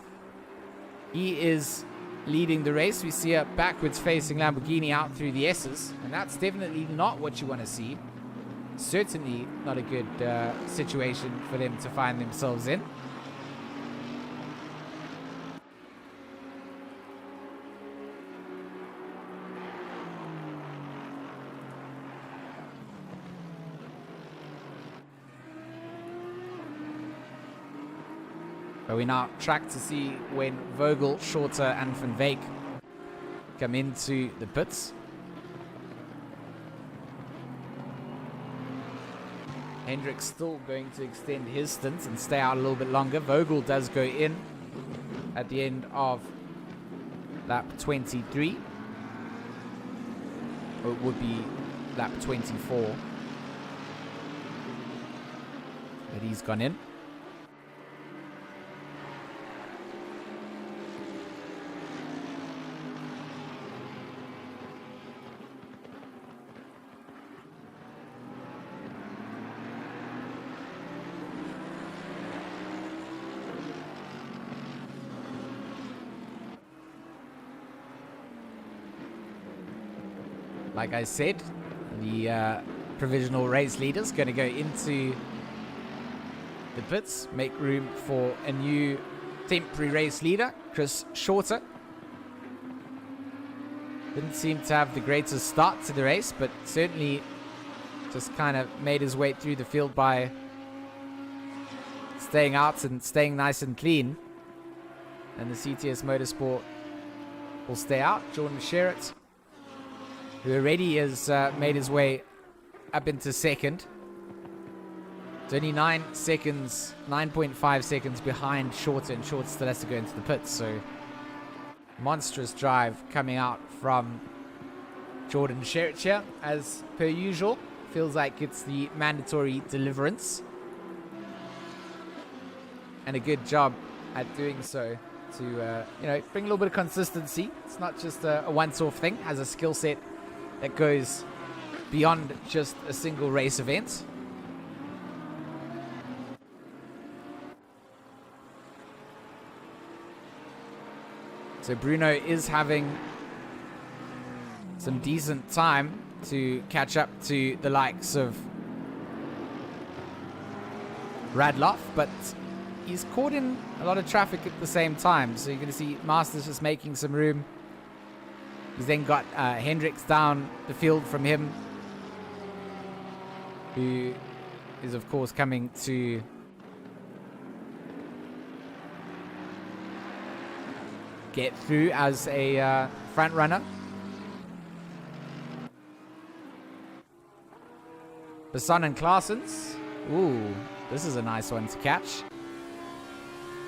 He is leading the race. We see a backwards facing Lamborghini out through the S's, and that's definitely not what you want to see. Certainly not a good situation for them to find themselves in. But we now track to see when Vogel, Shorter and Van Veek come into the pits. Hendricks still going to extend his stint and stay out a little bit longer. Vogel does go in at the end of lap 23. Or it would be lap 24. But he's gone in. like I said, the provisional race leaders going to go into the pits, make room for a new temporary race leader, Chris Shorter. Didn't seem to have the greatest start to the race, but certainly just kind of made his way through the field by staying out and staying nice and clean. And the CTS Motorsport will stay out. Jordan Sherritt, who already has made his way up into second. It's only 9.5 seconds behind Shorter, and Shorter still has to go into the pits. So monstrous drive coming out from Jordan Sherritt here, as per usual. Feels like it's the mandatory deliverance, and a good job at doing so to bring a little bit of consistency. It's not just a once-off thing, has a skill set that goes beyond just a single race event. So Bruno is having some decent time to catch up to the likes of Radloff, but he's caught in a lot of traffic at the same time. So you're going to see Masters just making some room. He's then got Hendricks down the field from him, who is of course coming to get through as a front runner. Basson and Claessens. Ooh, this is a nice one to catch.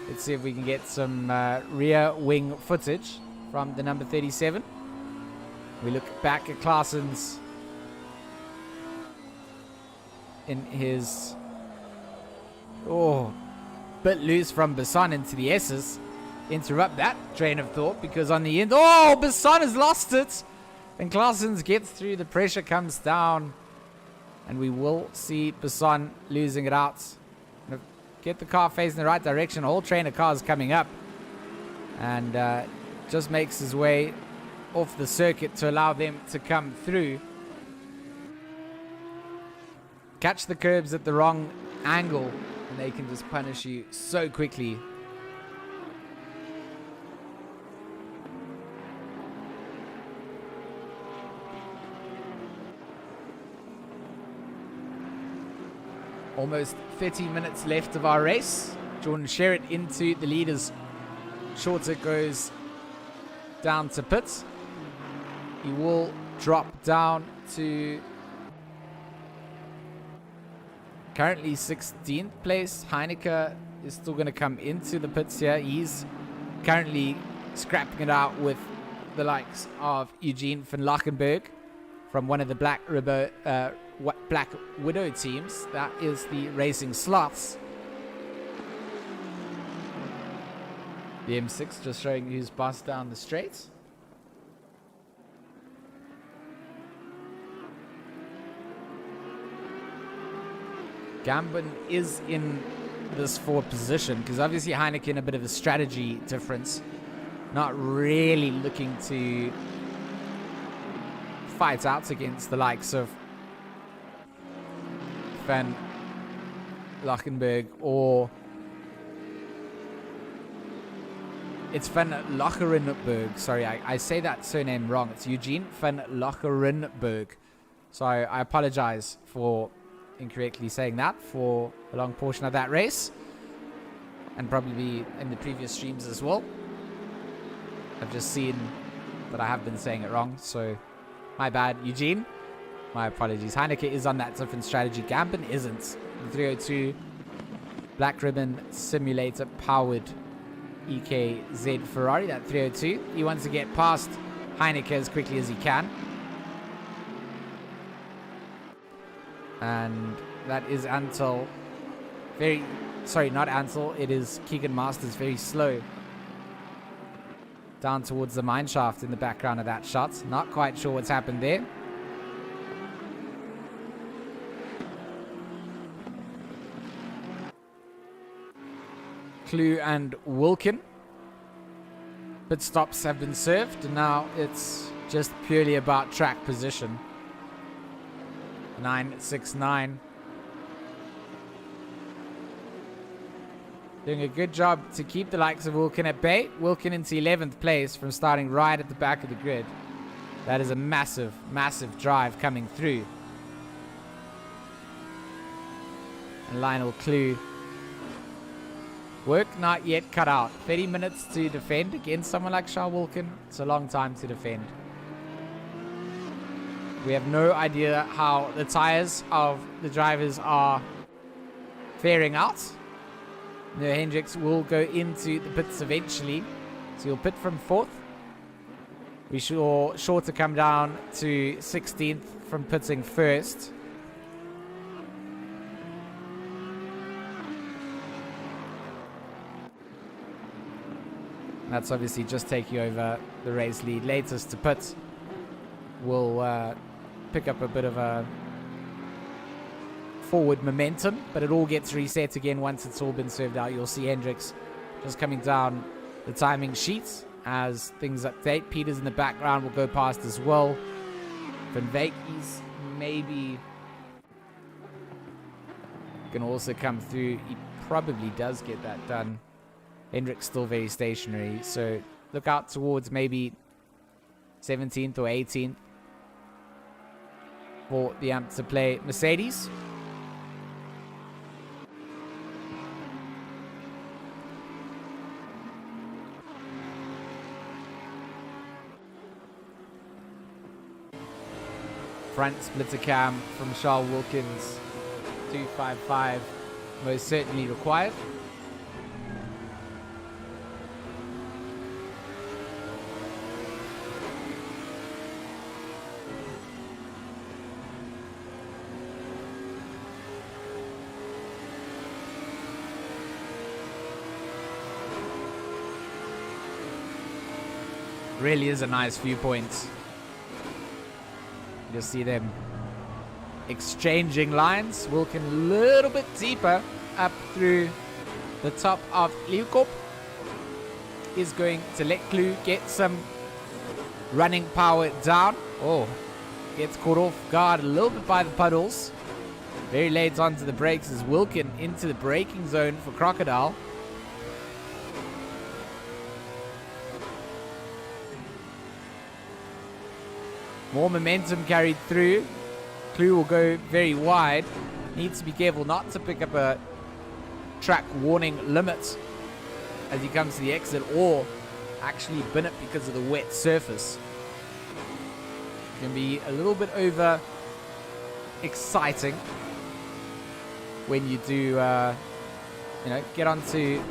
Let's see if we can get some rear wing footage from the number 37. We look back at Claessens in his bit loose from Basson into the S's. Interrupt that train of thought, because on the end, Basson has lost it, and Claessens gets through. The pressure comes down, and we will see Basson losing it out. Get the car facing the right direction. A whole train of cars coming up, and just makes his way off the circuit to allow them to come through. Catch the curbs at the wrong angle, and they can just punish you so quickly. Almost 30 minutes left of our race. Jordan Sherritt into the leaders. Shorter goes down to pits. He will drop down to currently 16th place. Heineke is still going to come into the pits here. He's currently scrapping it out with the likes of Eugene van Lachenberg from one of the Black Widow teams. That is the Racing Sloths. The M6 just showing who's boss down the straight. Gambin is in this fourth position because obviously Heineke in a bit of a strategy difference. Not really looking to fight out against the likes of Van Lachenberg, or it's Van Lacherenberg. Sorry, I say that surname wrong. It's Eugene Van Lacherenberg. So I apologize for incorrectly saying that for a long portion of that race, and probably in the previous streams as well. I've just seen that I have been saying it wrong, so my bad, Eugene. My apologies. Heineke is on that different strategy. Gambin isn't. The 302 Black Ribbon Simulator powered EKZ Ferrari, that 302. He wants to get past Heineke as quickly as he can. And that is Ansel. Not Ansel. It is Keegan Masters, very slow. Down towards the mine shaft in the background of that shot. Not quite sure what's happened there. Clue and Wilkin. Pit stops have been served, and now it's just purely about track position. 969. Doing a good job to keep the likes of Wilkin at bay. Wilkin into 11th place from starting right at the back of the grid. That is a massive, massive drive coming through. And Lionel Clue. Work not yet cut out. 30 minutes to defend against someone like Charles Wilkin. It's a long time to defend. We have no idea how the tires of the drivers are faring out. No, Hendricks will go into the pits eventually. So he'll pit from 4th. We sure to come down to 16th from pitting 1st. That's obviously just taking over the race lead. Latest to pit will pick up a bit of a forward momentum, but it all gets reset again once it's all been served out. You'll see Hendricks just coming down the timing sheets as things update. Peters in the background will go past as well. Van Veek's maybe can also come through. He probably does get that done. Hendricks still very stationary, so look out towards maybe 17th or 18th for the amp to play Mercedes. Front splitter cam from Charles Wilkins. 255 most certainly required. Really is a nice viewpoint. You'll see them exchanging lines. Wilkin a little bit deeper up through the top of Leeuwkop. Is going to let Clue get some running power down. Oh, gets caught off guard a little bit by the puddles. Very late onto the brakes as Wilkin into the braking zone for Crocodile. More momentum carried through. Clue will go very wide. Needs to be careful not to pick up a track warning limit as he comes to the exit, or actually bin it because of the wet surface. Can be a little bit over exciting when you do get onto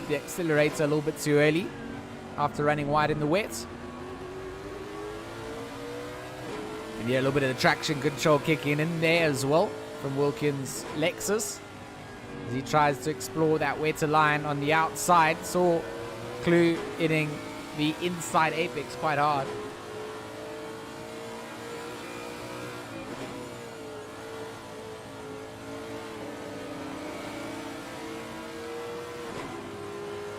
the accelerator a little bit too early after running wide in the wet. And yeah, a little bit of the traction control kicking in there as well from Wilkins' Lexus as he tries to explore that wetter line on the outside. Saw Clue hitting the inside apex quite hard.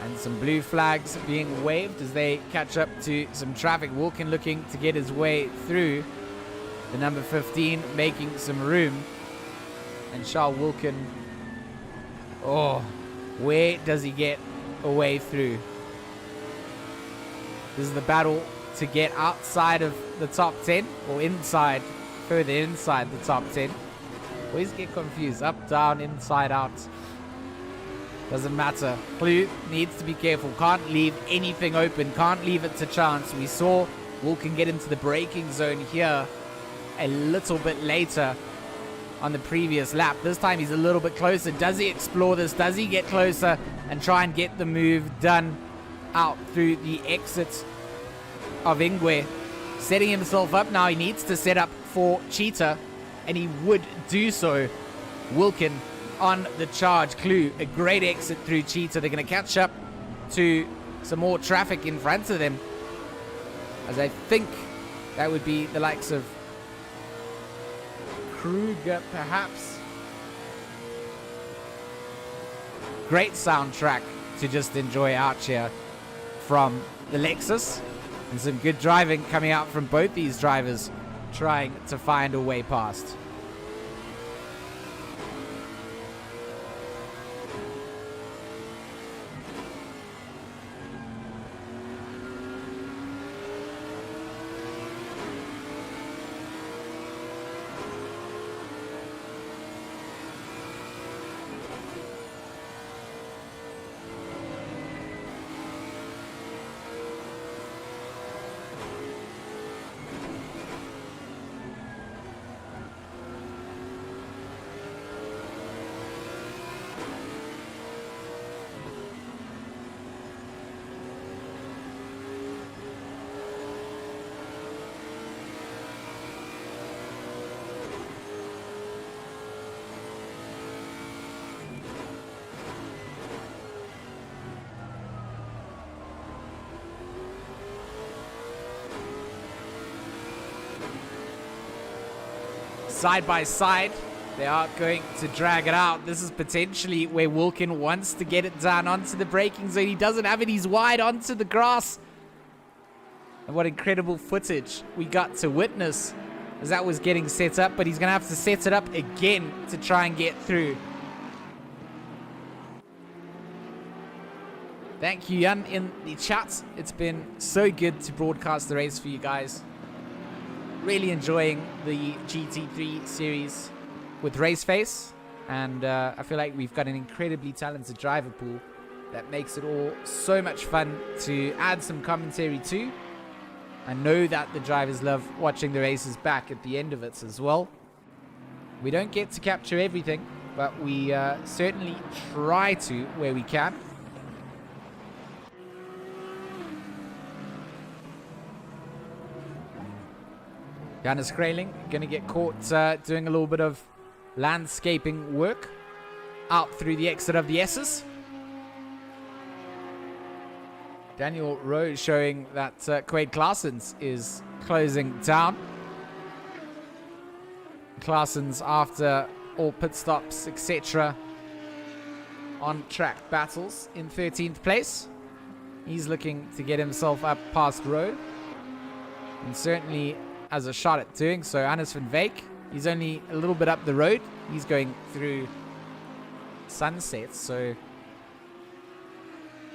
And some blue flags being waved as they catch up to some traffic. Wilkin looking to get his way through. The number 15 making some room. And Charles Wilkin, oh, where does he get a way through? This is the battle to get outside of the top 10 or inside, further inside the top 10. Always get confused. Up, down, inside, out. Doesn't matter. Clue needs to be careful. Can't leave anything open. Can't leave it to chance. We saw Wilkin get into the braking zone here a little bit later on the previous lap. This time he's a little bit closer. Does he explore this? Does he get closer and try and get the move done out through the exit of Ingwe? Setting himself up now. He needs to set up for Cheetah, and he would do so. Wilkin on the charge. Clue, a great exit through Cheetah. They're going to catch up to some more traffic in front of them, as I think that would be the likes of Kruger, perhaps. Great soundtrack to just enjoy out here from the Lexus. And some good driving coming out from both these drivers, trying to find a way past. Side by side, they are going to drag it out. This is potentially where Wilkin wants to get it down onto the braking zone. He doesn't have it. He's wide onto the grass. And what incredible footage we got to witness as that was getting set up. But he's going to have to set it up again to try and get through. Thank you, Jan, in the chat. It's been so good to broadcast the race for you guys. Really enjoying the GT3 series with Raceface, and I feel like we've got an incredibly talented driver pool that makes it all so much fun to add some commentary to. I know that the drivers love watching the races back at the end of it as well. We don't get to capture everything, but we certainly try to where we can. Janus Grayling going to get caught doing a little bit of landscaping work out through the exit of the S's. Daniel Rowe showing that Quaid Claessens is closing down. Claessens, after all pit stops, etc., on track battles in 13th place. He's looking to get himself up past Rowe, and certainly as a shot at doing so. Hannes van Veek, he's only a little bit up the road. He's going through Sunset, so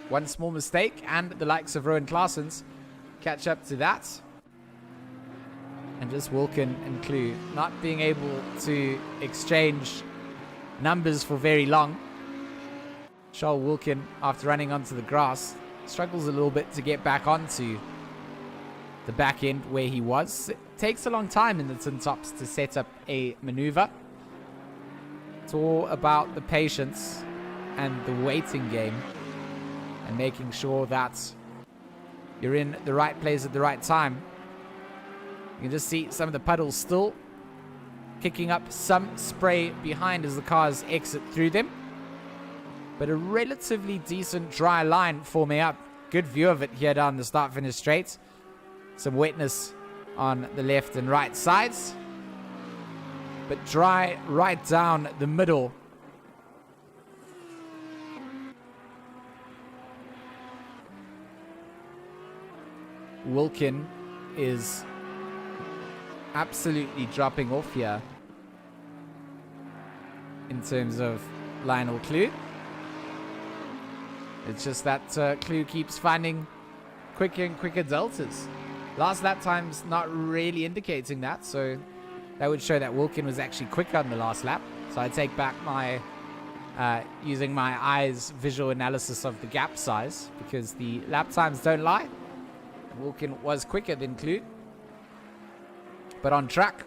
one small mistake and the likes of Rowan Claessens catch up to that. And just Wilkin and Clue not being able to exchange numbers for very long. Charles Wilkin, after running onto the grass, struggles a little bit to get back onto the back end where he was. It takes a long time in the tin tops to set up a maneuver. It's all about the patience and the waiting game and making sure that you're in the right place at the right time. You can just see some of the puddles still kicking up some spray behind as the cars exit through them, but a relatively decent dry line forming up. Good view of it here down the start finish straight. Some wetness on the left and right sides, but dry right down the middle. Wilkin is absolutely dropping off here in terms of Lionel Clue. It's just that Clue keeps finding quicker and quicker deltas. Last lap time's not really indicating that, so that would show that Wilkin was actually quicker on the last lap. So I take back my using my eyes visual analysis of the gap size, because the lap times don't lie. Wilkin was quicker than Clue, but on track,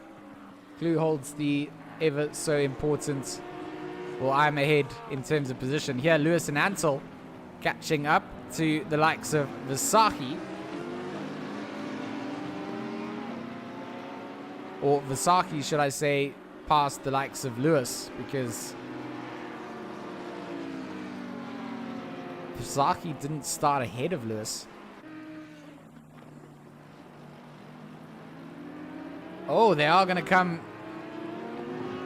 Clue holds the ever so important, well, I'm ahead in terms of position here. Lewis and Ansel catching up to the likes of Visahi. Or Visahi, should I say, past the likes of Lewis, because Visahi didn't start ahead of Lewis. Oh, they are going to come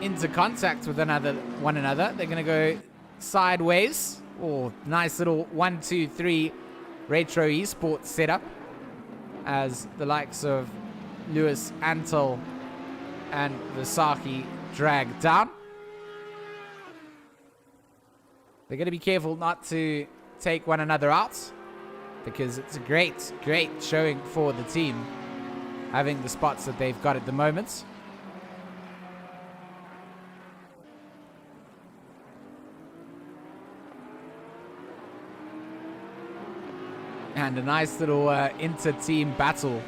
into contact with one another. They're going to go sideways. Oh, nice little 1, 2, 3 retro esports setup. as the likes of Lewis, Antle, and Vasaki drag down. They're going to be careful not to take one another out, because it's a great, great showing for the team, having the spots that they've got at the moment. And a nice little inter-team battle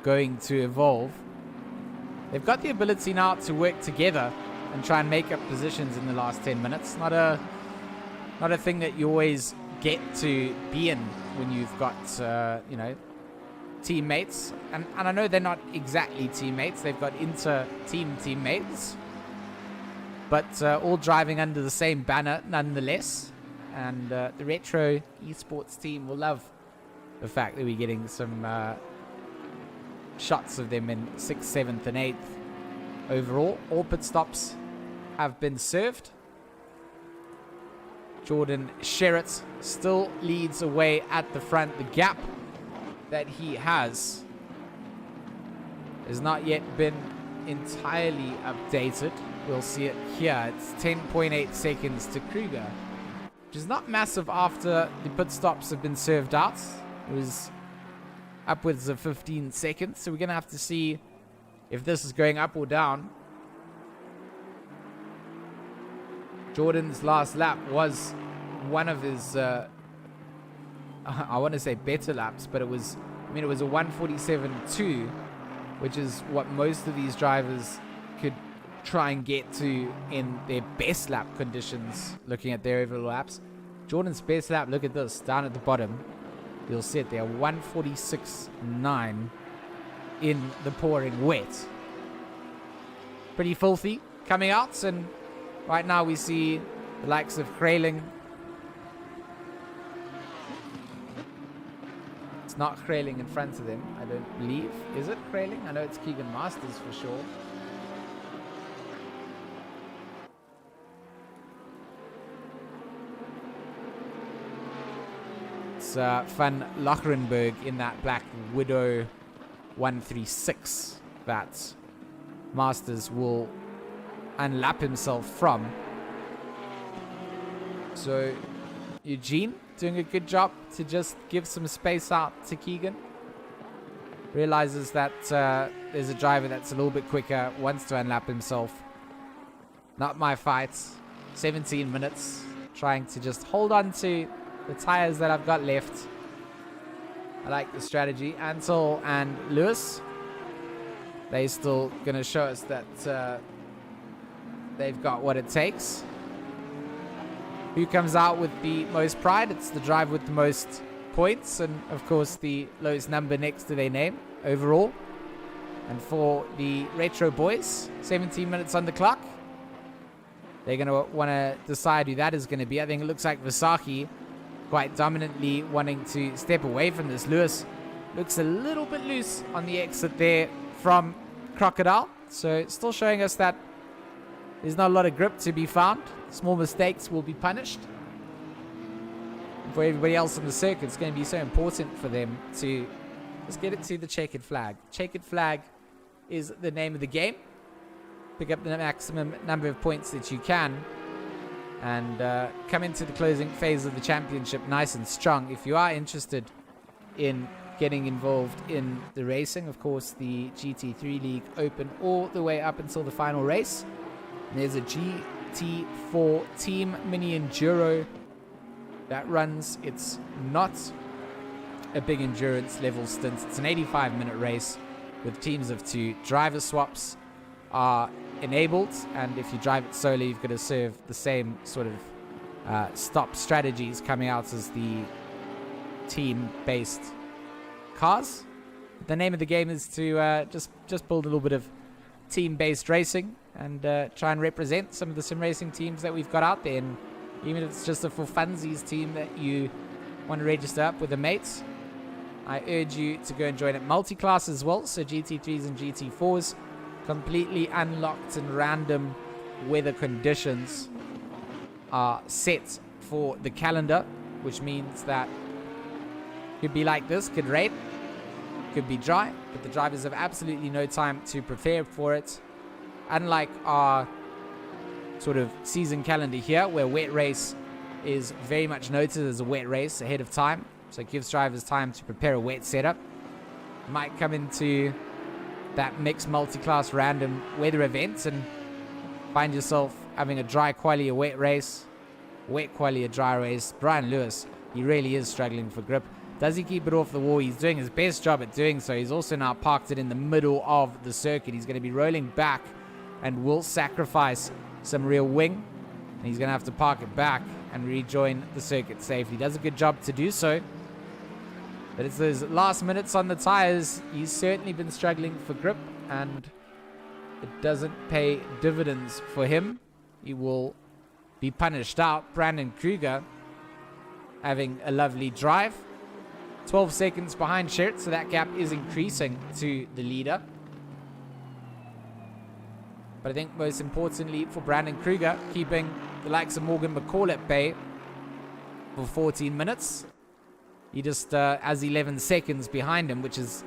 going to evolve. They've got the ability now to work together and try and make up positions in the last 10 minutes. Not a thing that you always get to be in when you've got, you know, teammates. And I know they're not exactly teammates. They've got inter-team teammates. But all driving under the same banner nonetheless. And the Retro Esports team will love the fact that we're getting some shots of them in 6th, 7th, and 8th overall. All pit stops have been served. Jordan Sherritt still leads away at the front. The gap that he has not yet been entirely updated. We'll see it here. It's 10.8 seconds to Kruger, which is not massive after the pit stops have been served out. It was upwards of 15 seconds, so we're going to have to see if this is going up or down. Jordan's last lap was one of his, I want to say better laps, but it was a 1:47.2, which is what most of these drivers could try and get to in their best lap conditions, looking at their overall laps. Jordan's best lap, look at this, down at the bottom. You'll see it there, 1:46.9 in the pouring wet. Pretty filthy coming out, and right now we see the likes of Krayling. It's not Krayling in front of them, I don't believe. Is it Krayling? I know it's Keegan Masters for sure. Van Lochrenberg in that Black Widow 136 that Masters will unlap himself from. So Eugene doing a good job to just give some space out to Keegan. Realizes that there's a driver that's a little bit quicker, wants to unlap himself. Not my fight. 17 minutes trying to just hold on to the tires that I've got left. I like the strategy. Antle and Lewis, they still going to show us that they've got what it takes. Who comes out with the most pride? It's the driver with the most points, and of course the lowest number next to their name overall. And for the Retro boys, 17 minutes on the clock. They're going to want to decide who that is going to be. I think it looks like Vasaki quite dominantly wanting to step away from this. Lewis looks a little bit loose on the exit there from Crocodile. So still showing us that there's not a lot of grip to be found. Small mistakes will be punished. For everybody else on the circuit, it's going to be so important for them to just get it to the checkered flag. Checkered flag is the name of the game. Pick up the maximum number of points that you can, and come into the closing phase of the championship nice and strong. If you are interested in getting involved in the racing, of course, the GT3 League open all the way up until the final race. And there's a GT4 Team Mini Enduro that runs. It's not a big endurance level stint. It's an 85-minute race with teams of 2. Driver swaps are enabled, and if you drive it solo, you've got to serve the same sort of stop strategies coming out as the team-based cars. The name of the game is to just build a little bit of team-based racing and try and represent some of the sim racing teams that we've got out there. And even if it's just a for funsies team that you want to register up with a mate, I urge you to go and join it. Multi-class as well, so GT3s and GT4s. Completely unlocked and random weather conditions are set for the calendar, which means that could be like this, could rain, could be dry, but the drivers have absolutely no time to prepare for it. Unlike our sort of season calendar here, where wet race is very much noted as a wet race ahead of time, so it gives drivers time to prepare a wet setup. You might come into that mixed multi-class random weather event and find yourself having a dry quali, a wet race, wet quali, a dry race. Brian Lewis, he really is struggling for grip. Does he keep it off the wall? He's doing his best job at doing so. He's also now parked it in the middle of the circuit. He's going to be rolling back and will sacrifice some real wing. And he's going to have to park it back and rejoin the circuit safely. Does a good job to do so. But it's those last minutes on the tires. He's certainly been struggling for grip, and it doesn't pay dividends for him. He will be punished out. Brandon Kruger having a lovely drive. 12 seconds behind Sherritt, so that gap is increasing to the leader. But I think most importantly for Brandon Kruger, keeping the likes of Morgan McCall at bay for 14 minutes. He just has 11 seconds behind him, which is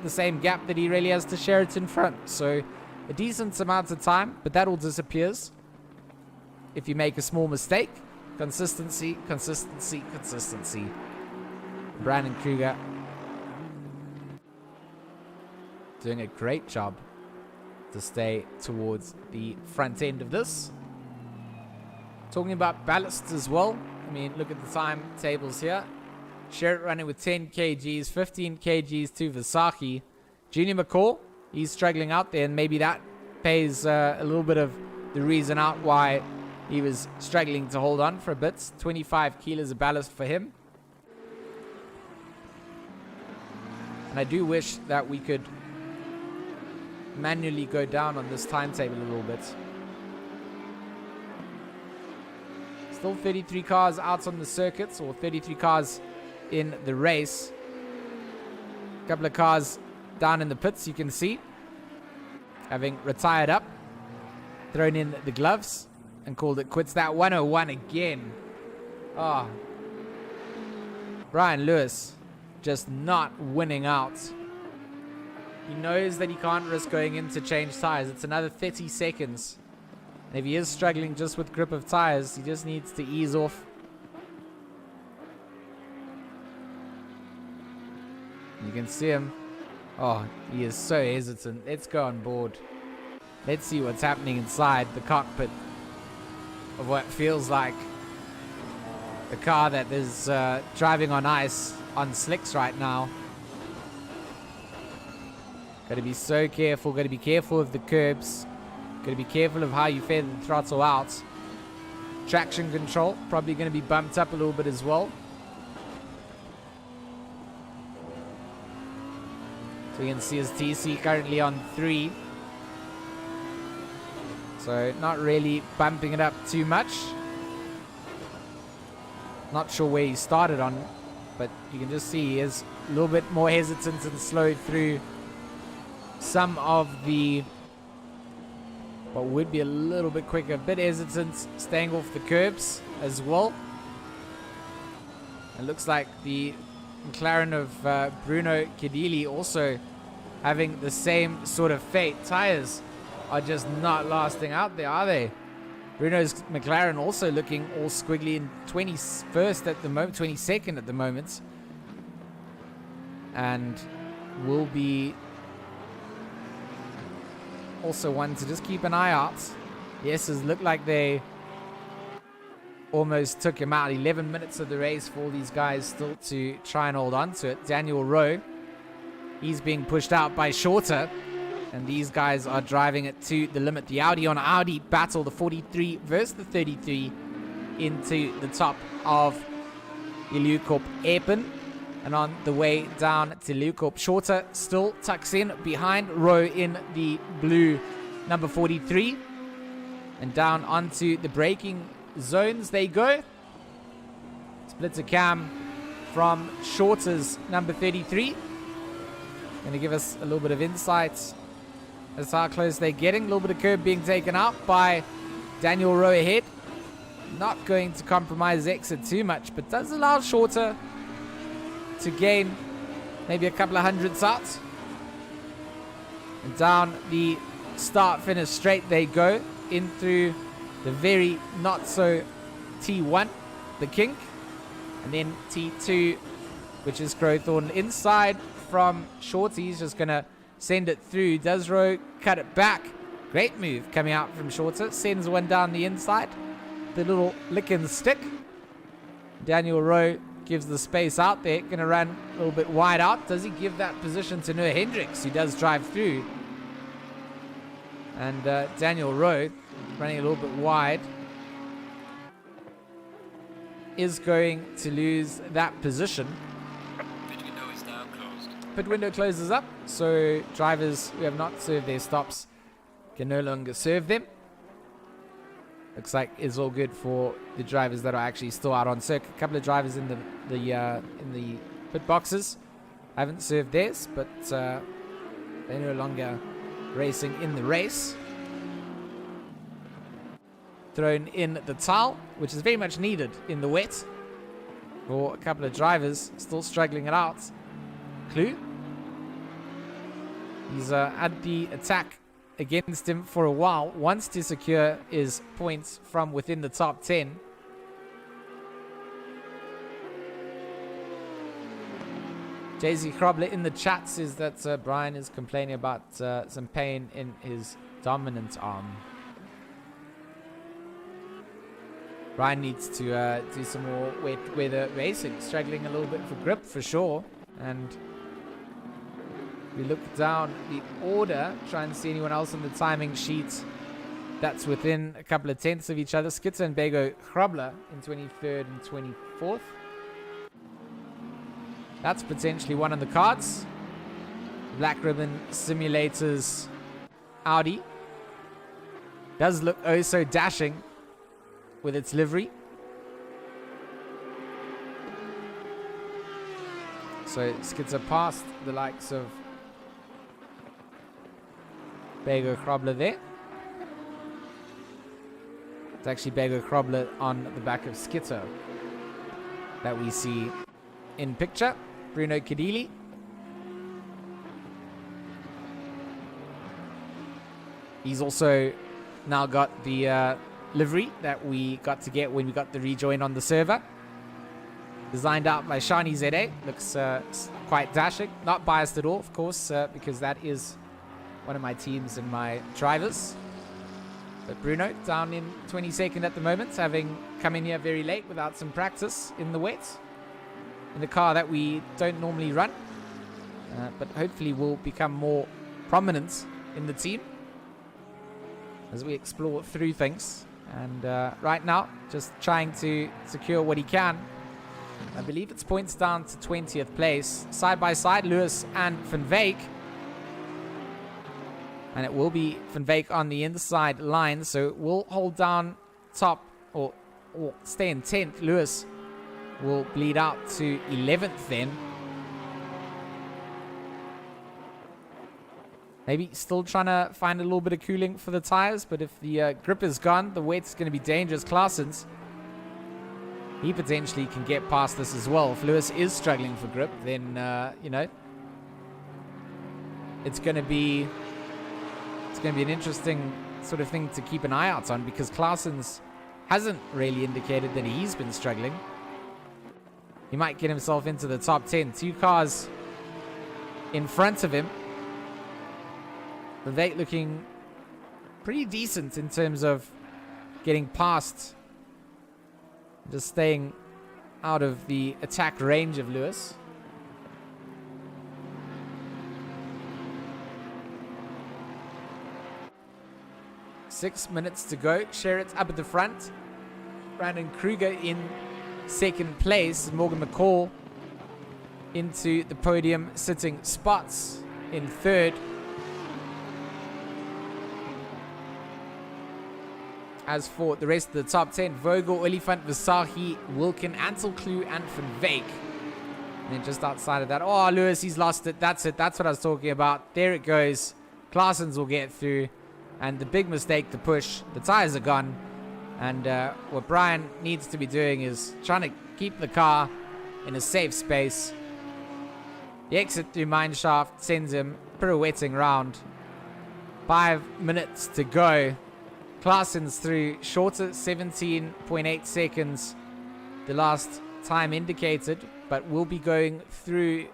the same gap that he really has to Sherritt in front. So a decent amount of time, but that all disappears if you make a small mistake. Consistency, consistency, consistency. Brandon Kruger doing a great job to stay towards the front end of this. Talking about ballast as well. I mean, look at the time tables here. Sherritt running with 10 kgs, 15 kgs to Versace. Junior McCall, he's struggling out there, and maybe that pays a little bit of the reason out why he was struggling to hold on for a bit. 25 kilos of ballast for him. And I do wish that we could manually go down on this timetable a little bit. Still 33 cars out on the circuits, or 33 cars in the race. A couple of cars down in the pits, you can see, having retired up, thrown in the gloves, and called it quits. That 101 again. Oh. Brian Lewis just not winning out. He knows that he can't risk going in to change tires. It's another 30 seconds. And if he is struggling just with grip of tires, he just needs to ease off. You can see him. Oh, he is so hesitant. Let's go on board. Let's see what's happening inside the cockpit of what feels like a car that is driving on ice on slicks right now. Got to be so careful. Got to be careful of the curbs. Got to be careful of how you feather the throttle out. Traction control probably going to be bumped up a little bit as well. So you can see his TC currently on 3. So not really bumping it up too much. Not sure where he started on, but you can just see he is a little bit more hesitant and slowed through some of the, what would be a little bit quicker, a bit hesitant, staying off the curbs as well. It looks like the McLaren of Bruno Cadili also having the same sort of fate. Tires are just not lasting out there, are they? Bruno's McLaren also looking all squiggly in 21st at the moment, 22nd at the moment. And will be also one to just keep an eye out. Yes, it looked like they almost took him out. 11 minutes of the race for all these guys still to try and hold on to it. Daniel Rowe, he's being pushed out by Shorter. And these guys are driving it to the limit. The Audi on Audi battle, the 43 versus the 33 into the top of Ilukorp Airpin. And on the way down to Ilukorp, Shorter still tucks in behind Rowe in the blue number 43. And down onto the braking zones they go. Splitter cam from Shorter's number 33. Going to give us a little bit of insight as to how close they're getting. A little bit of curb being taken out by Daniel Rowe ahead. Not going to compromise exit too much, but does allow Shorter to gain maybe a couple of hundredths out. And down the start-finish straight they go, in through the very not-so T1, the kink. And then T2, which is Crowthorne inside from Shorty. He's just going to send it through. Does Rowe cut it back? Great move coming out from Shorter. Sends one down the inside. The little lick and stick. Daniel Rowe gives the space out there. Going to run a little bit wide out. Does he give that position to Noah Hendricks, who does drive through? And Daniel Rowe, running a little bit wide, is going to lose that position. Pit window is now closed. Pit window closes up, so drivers who have not served their stops can no longer serve them. Looks like it's all good for the drivers that are actually still out on circuit. A couple of drivers in the pit boxes haven't served theirs, but they're no longer racing in the race. Thrown in the towel, which is very much needed in the wet for a couple of drivers still struggling it out. Clue, he's had the attack against him for a while, wants to secure his points from within the top 10. Jay-Z Krobler in the chat says that Brian is complaining about some pain in his dominant arm. Brian needs to do some more wet weather racing, struggling a little bit for grip for sure. And we look down the order, try and see anyone else on the timing sheet that's within a couple of tenths of each other. Skitzer and Bego Krobler in 23rd and 24th. That's potentially one on the cards. Black Ribbon Simulators Audi does look oh so dashing with its livery. So Skitzer past the likes of Bego Krobler there. It's actually Bego Krobler on the back of Skitzer that we see in picture. Bruno Kadili. He's also now got the livery that we got to get when we got the rejoin on the server. Designed out by Shani ZA. Looks quite dashing. Not biased at all, of course, because that is one of my teams and my drivers. But Bruno down in 22nd at the moment, having come in here very late without some practice in the wet. In the car that we don't normally run. But hopefully will become more prominent in the team as we explore through things. And right now, just trying to secure what he can. I believe it's points down to 20th place. Side by side, Lewis and Van Veek. And it will be Van Veek on the inside line. So we'll hold down top or stay in 10th. Lewis will bleed out to 11th then. Maybe still trying to find a little bit of cooling for the tires. But if the grip is gone, the wet's going to be dangerous. Claessens, he potentially can get past this as well. If Lewis is struggling for grip, then, you know, it's going to be an interesting sort of thing to keep an eye out on, because Claessens hasn't really indicated that he's been struggling. He might get himself into the top 10. 2 cars in front of him. Vivek looking pretty decent in terms of getting past, just staying out of the attack range of Lewis. Six minutes to go. Sherritt up at the front. Brandon Kruger in second place. Morgan McCall into the podium sitting spots in third. As for the rest of the top 10, Vogel, Olifant, Visahi, Wilkin, Antelklu, and Van Veek. And then just outside of that, oh, Lewis, he's lost it. That's it. That's what I was talking about. There it goes. Claessens will get through. And the big mistake to push. The tires are gone. And what Brian needs to be doing is trying to keep the car in a safe space. The exit through Mineshaft sends him pirouetting round. 5 minutes to go. Klaasen's through shorter, 17.8 seconds. The last time indicated, but will be going through.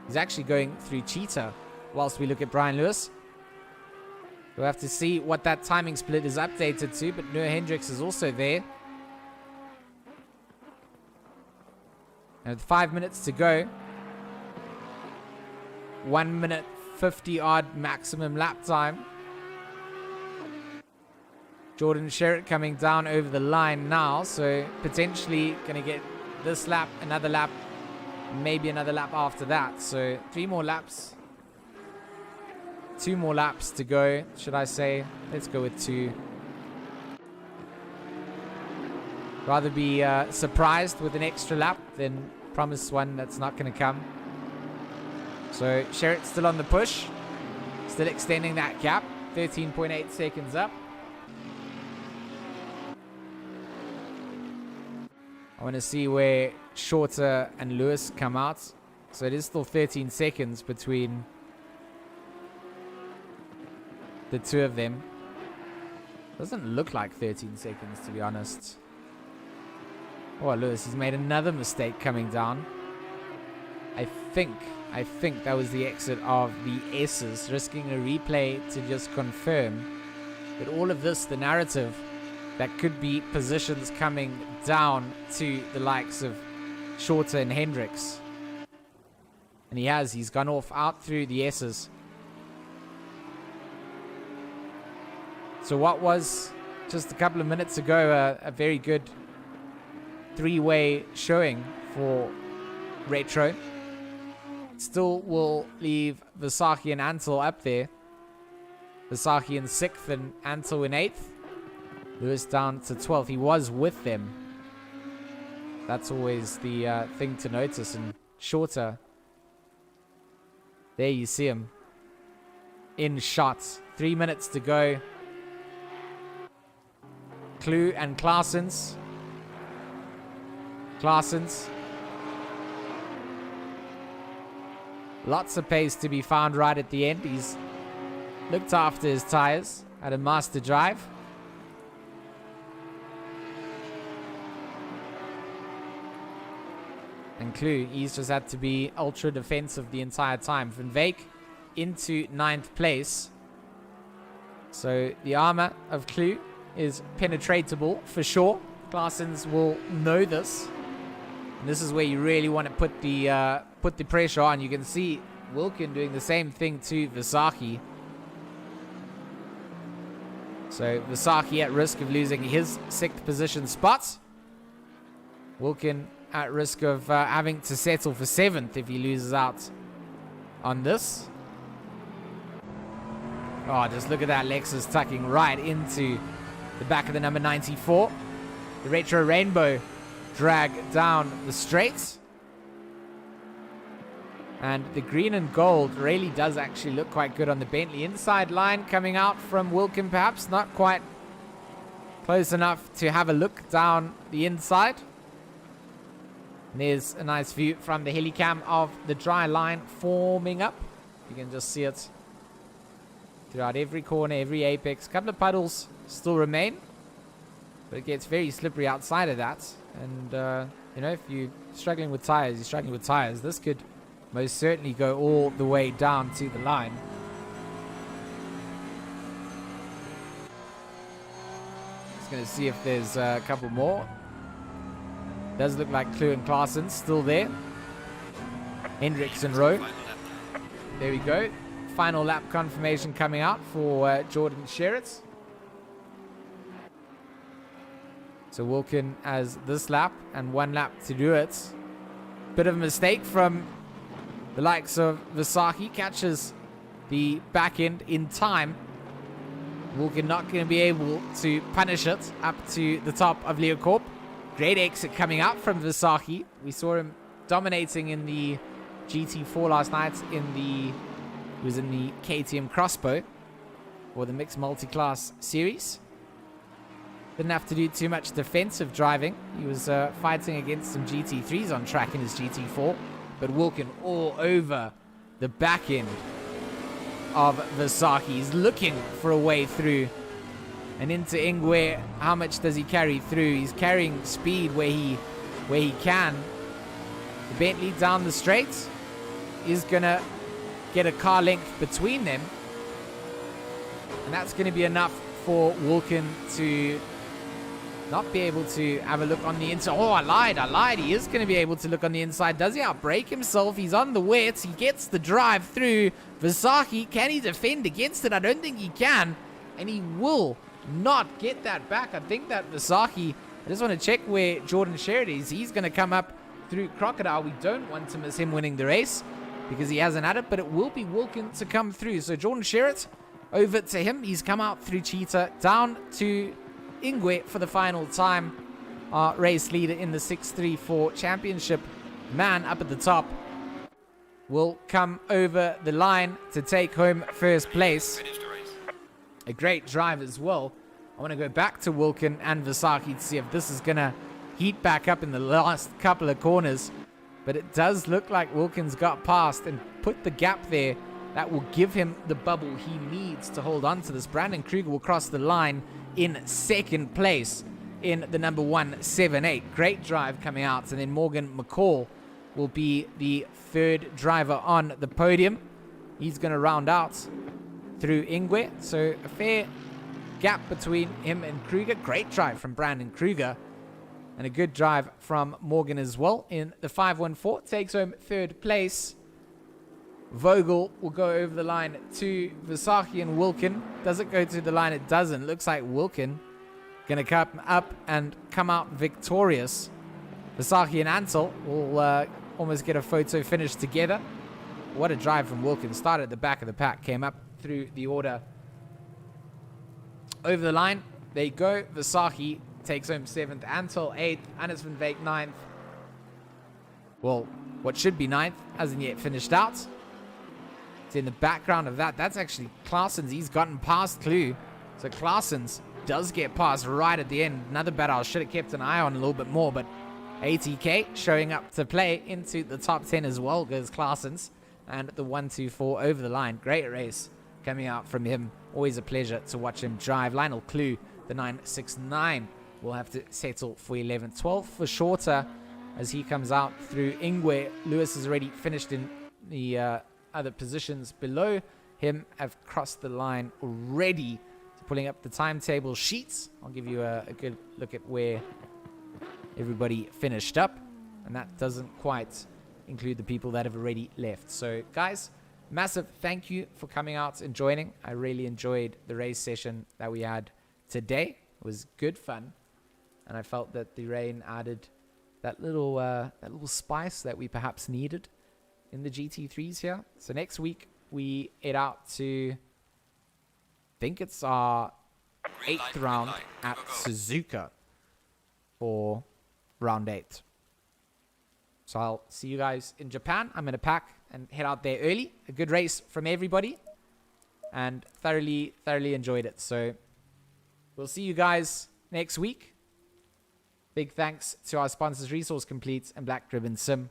He's actually going through Cheetah whilst we look at Brian Lewis. We'll have to see what that timing split is updated to, but Noah Hendricks is also there. And with 5 minutes to go, 1 minute 50 odd maximum lap time. Jordan Sherritt coming down over the line now, so potentially going to get this lap, another lap, maybe another lap after that. So 3 more laps. 2 more laps to go, should I say. Let's go with 2. Rather be surprised with an extra lap than promise one that's not going to come. So Sherritt still on the push. Still extending that gap. 13.8 seconds up. I want to see where Shorter and Lewis come out. So it is still 13 seconds between the two of them. Doesn't look like 13 seconds, to be honest. Oh, Lewis, he's made another mistake coming down. I think that was the exit of the S's, risking a replay to just confirm. But all of this, the narrative, that could be positions coming down to the likes of Shorter and Hendricks. And he's gone off out through the S's. So what was just a couple of minutes ago a very good 3-way showing for Retro. Still will leave Visagie and Antle up there. Visagie in 6th and Antle in 8th. Lewis down to 12th. He was with them. That's always the thing to notice. And Shorter, there you see him in shots. 3 minutes to go. Clue and Klaasen's. Lots of pace to be found right at the end. He's looked after his tires. Had a master drive. And Clue, he's just had to be ultra defensive the entire time. Van Veek into 9th place. So the armor of Clue is penetratable for sure. Klaasen's will know this. And this is where you really want to put the pressure on. You can see Wilkin doing the same thing to Visagie. So Visagie at risk of losing his 6th position spot. Wilkin at risk of having to settle for 7th if he loses out on this. Oh, just look at that Lexus tucking right into the back of the number 94. The Retro Rainbow drag down the straight. And the green and gold really does actually look quite good on the Bentley. Inside line coming out from Wilkin, perhaps not quite close enough to have a look down the inside. And there's a nice view from the helicam of the dry line forming up. You can just see it throughout every corner, every apex. A couple of puddles still remain, but it gets very slippery outside of that. And, you know, if you're struggling with tires, you're struggling with tires. This could most certainly go all the way down to the line. Just going to see if there's a couple more. Does look like Clue and Klaasen still there. Hendricks and Rowe. There we go. Final lap confirmation coming out for Jordan Sherritt. So Wilkin has this lap and 1 lap to do it. Bit of a mistake from the likes of Visagie. Catches the back end in time. Wilkin not going to be able to punish it up to the top of Leocorp. Great exit coming out from Visagie. We saw him dominating in the GT4 last night. He was in the KTM Crossbow or the mixed multi-class series. Didn't have to do too much defensive driving. He was fighting against some GT3s on track in his GT4. but Wilkin all over the back end of Vasaki. He's looking for a way through. And into Ingwe, how much does he carry through? He's carrying speed where he can. The Bentley down the straight is going to get a car length between them. And that's going to be enough for Wilkin to not be able to have a look on the inside. Oh, I lied. He is going to be able to look on the inside. Does he outbrake himself? He's on the wet. He gets the drive through. Vasaki, can he defend against it? I don't think he can. And he will not get that back. I think that Vasaki, I just want to check where Jordan Sherrod is. He's going to come up through Crocodile. We don't want to miss him winning the race because he hasn't had it, but it will be Wilkin to come through. So Jordan Sherrod, over to him. He's come out through Cheetah, down to Ingwe for the final time. Our race leader in the 634 championship, man up at the top, will come over the line to take home first place. A great drive as well. I want to go back to Wilkin and Vasaki to see if this is going to heat back up in the last couple of corners. But it does look like Wilkin's got past and put the gap there. That will give him the bubble he needs to hold on to this. Brandon Kruger will cross the line in second place in the number 178. Great drive coming out. And then Morgan McCall will be the third driver on the podium. He's going to round out through Ingwe. So a fair gap between him and Kruger. Great drive from Brandon Kruger. And a good drive from Morgan as well in the 514. Takes home third place. Vogel will go over the line to Vasaki and Wilkin. Does it go to the line? It doesn't. Looks like Wilkin going to come up and come out victorious. Vasaki and Ansel will almost get a photo finish together. What a drive from Wilkin. Started at the back of the pack. Came up through the order. Over the line they go. Vasaki takes home 7th. Ansel 8th. Hannes van Veek 9th. Well, what should be 9th hasn't yet finished out. In the background of that, that's actually Claassens. He's gotten past Clue. So Claassens does get past right at the end. Another battle I should have kept an eye on a little bit more, but ATK showing up to play into the top 10 as well goes Claassens. And the 124 over the line. Great race coming out from him. Always a pleasure to watch him drive. Lionel Clue, the 969, will have to settle for 11th. 12th for Shorter as he comes out through Ingwe. Lewis has already finished in the other positions below him, have crossed the line already. So pulling up the timetable sheets, I'll give you a good look at where everybody finished up, and that doesn't quite include the people that have already left. So guys, massive thank you for coming out and joining. I really enjoyed the race session that we had today. It was good fun, and I felt that the rain added that little spice that we perhaps needed in the GT3s here. So next week we head out to, I think it's our 8th round at Suzuka for round 8. So I'll see you guys in Japan. I'm going to pack and head out there early. A good race from everybody, and thoroughly enjoyed it. So we'll see you guys next week. Big thanks to our sponsors, Resource Complete and Black Ribbon Sim.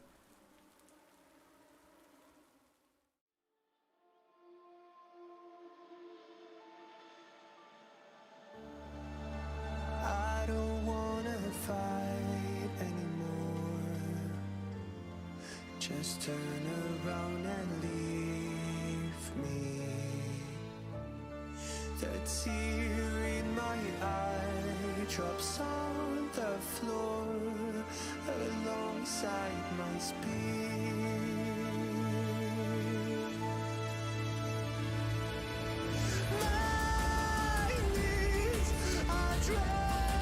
I don't wanna fight anymore. Just turn around and leave me. The tear in my eye drops on the floor alongside my speed. My knees are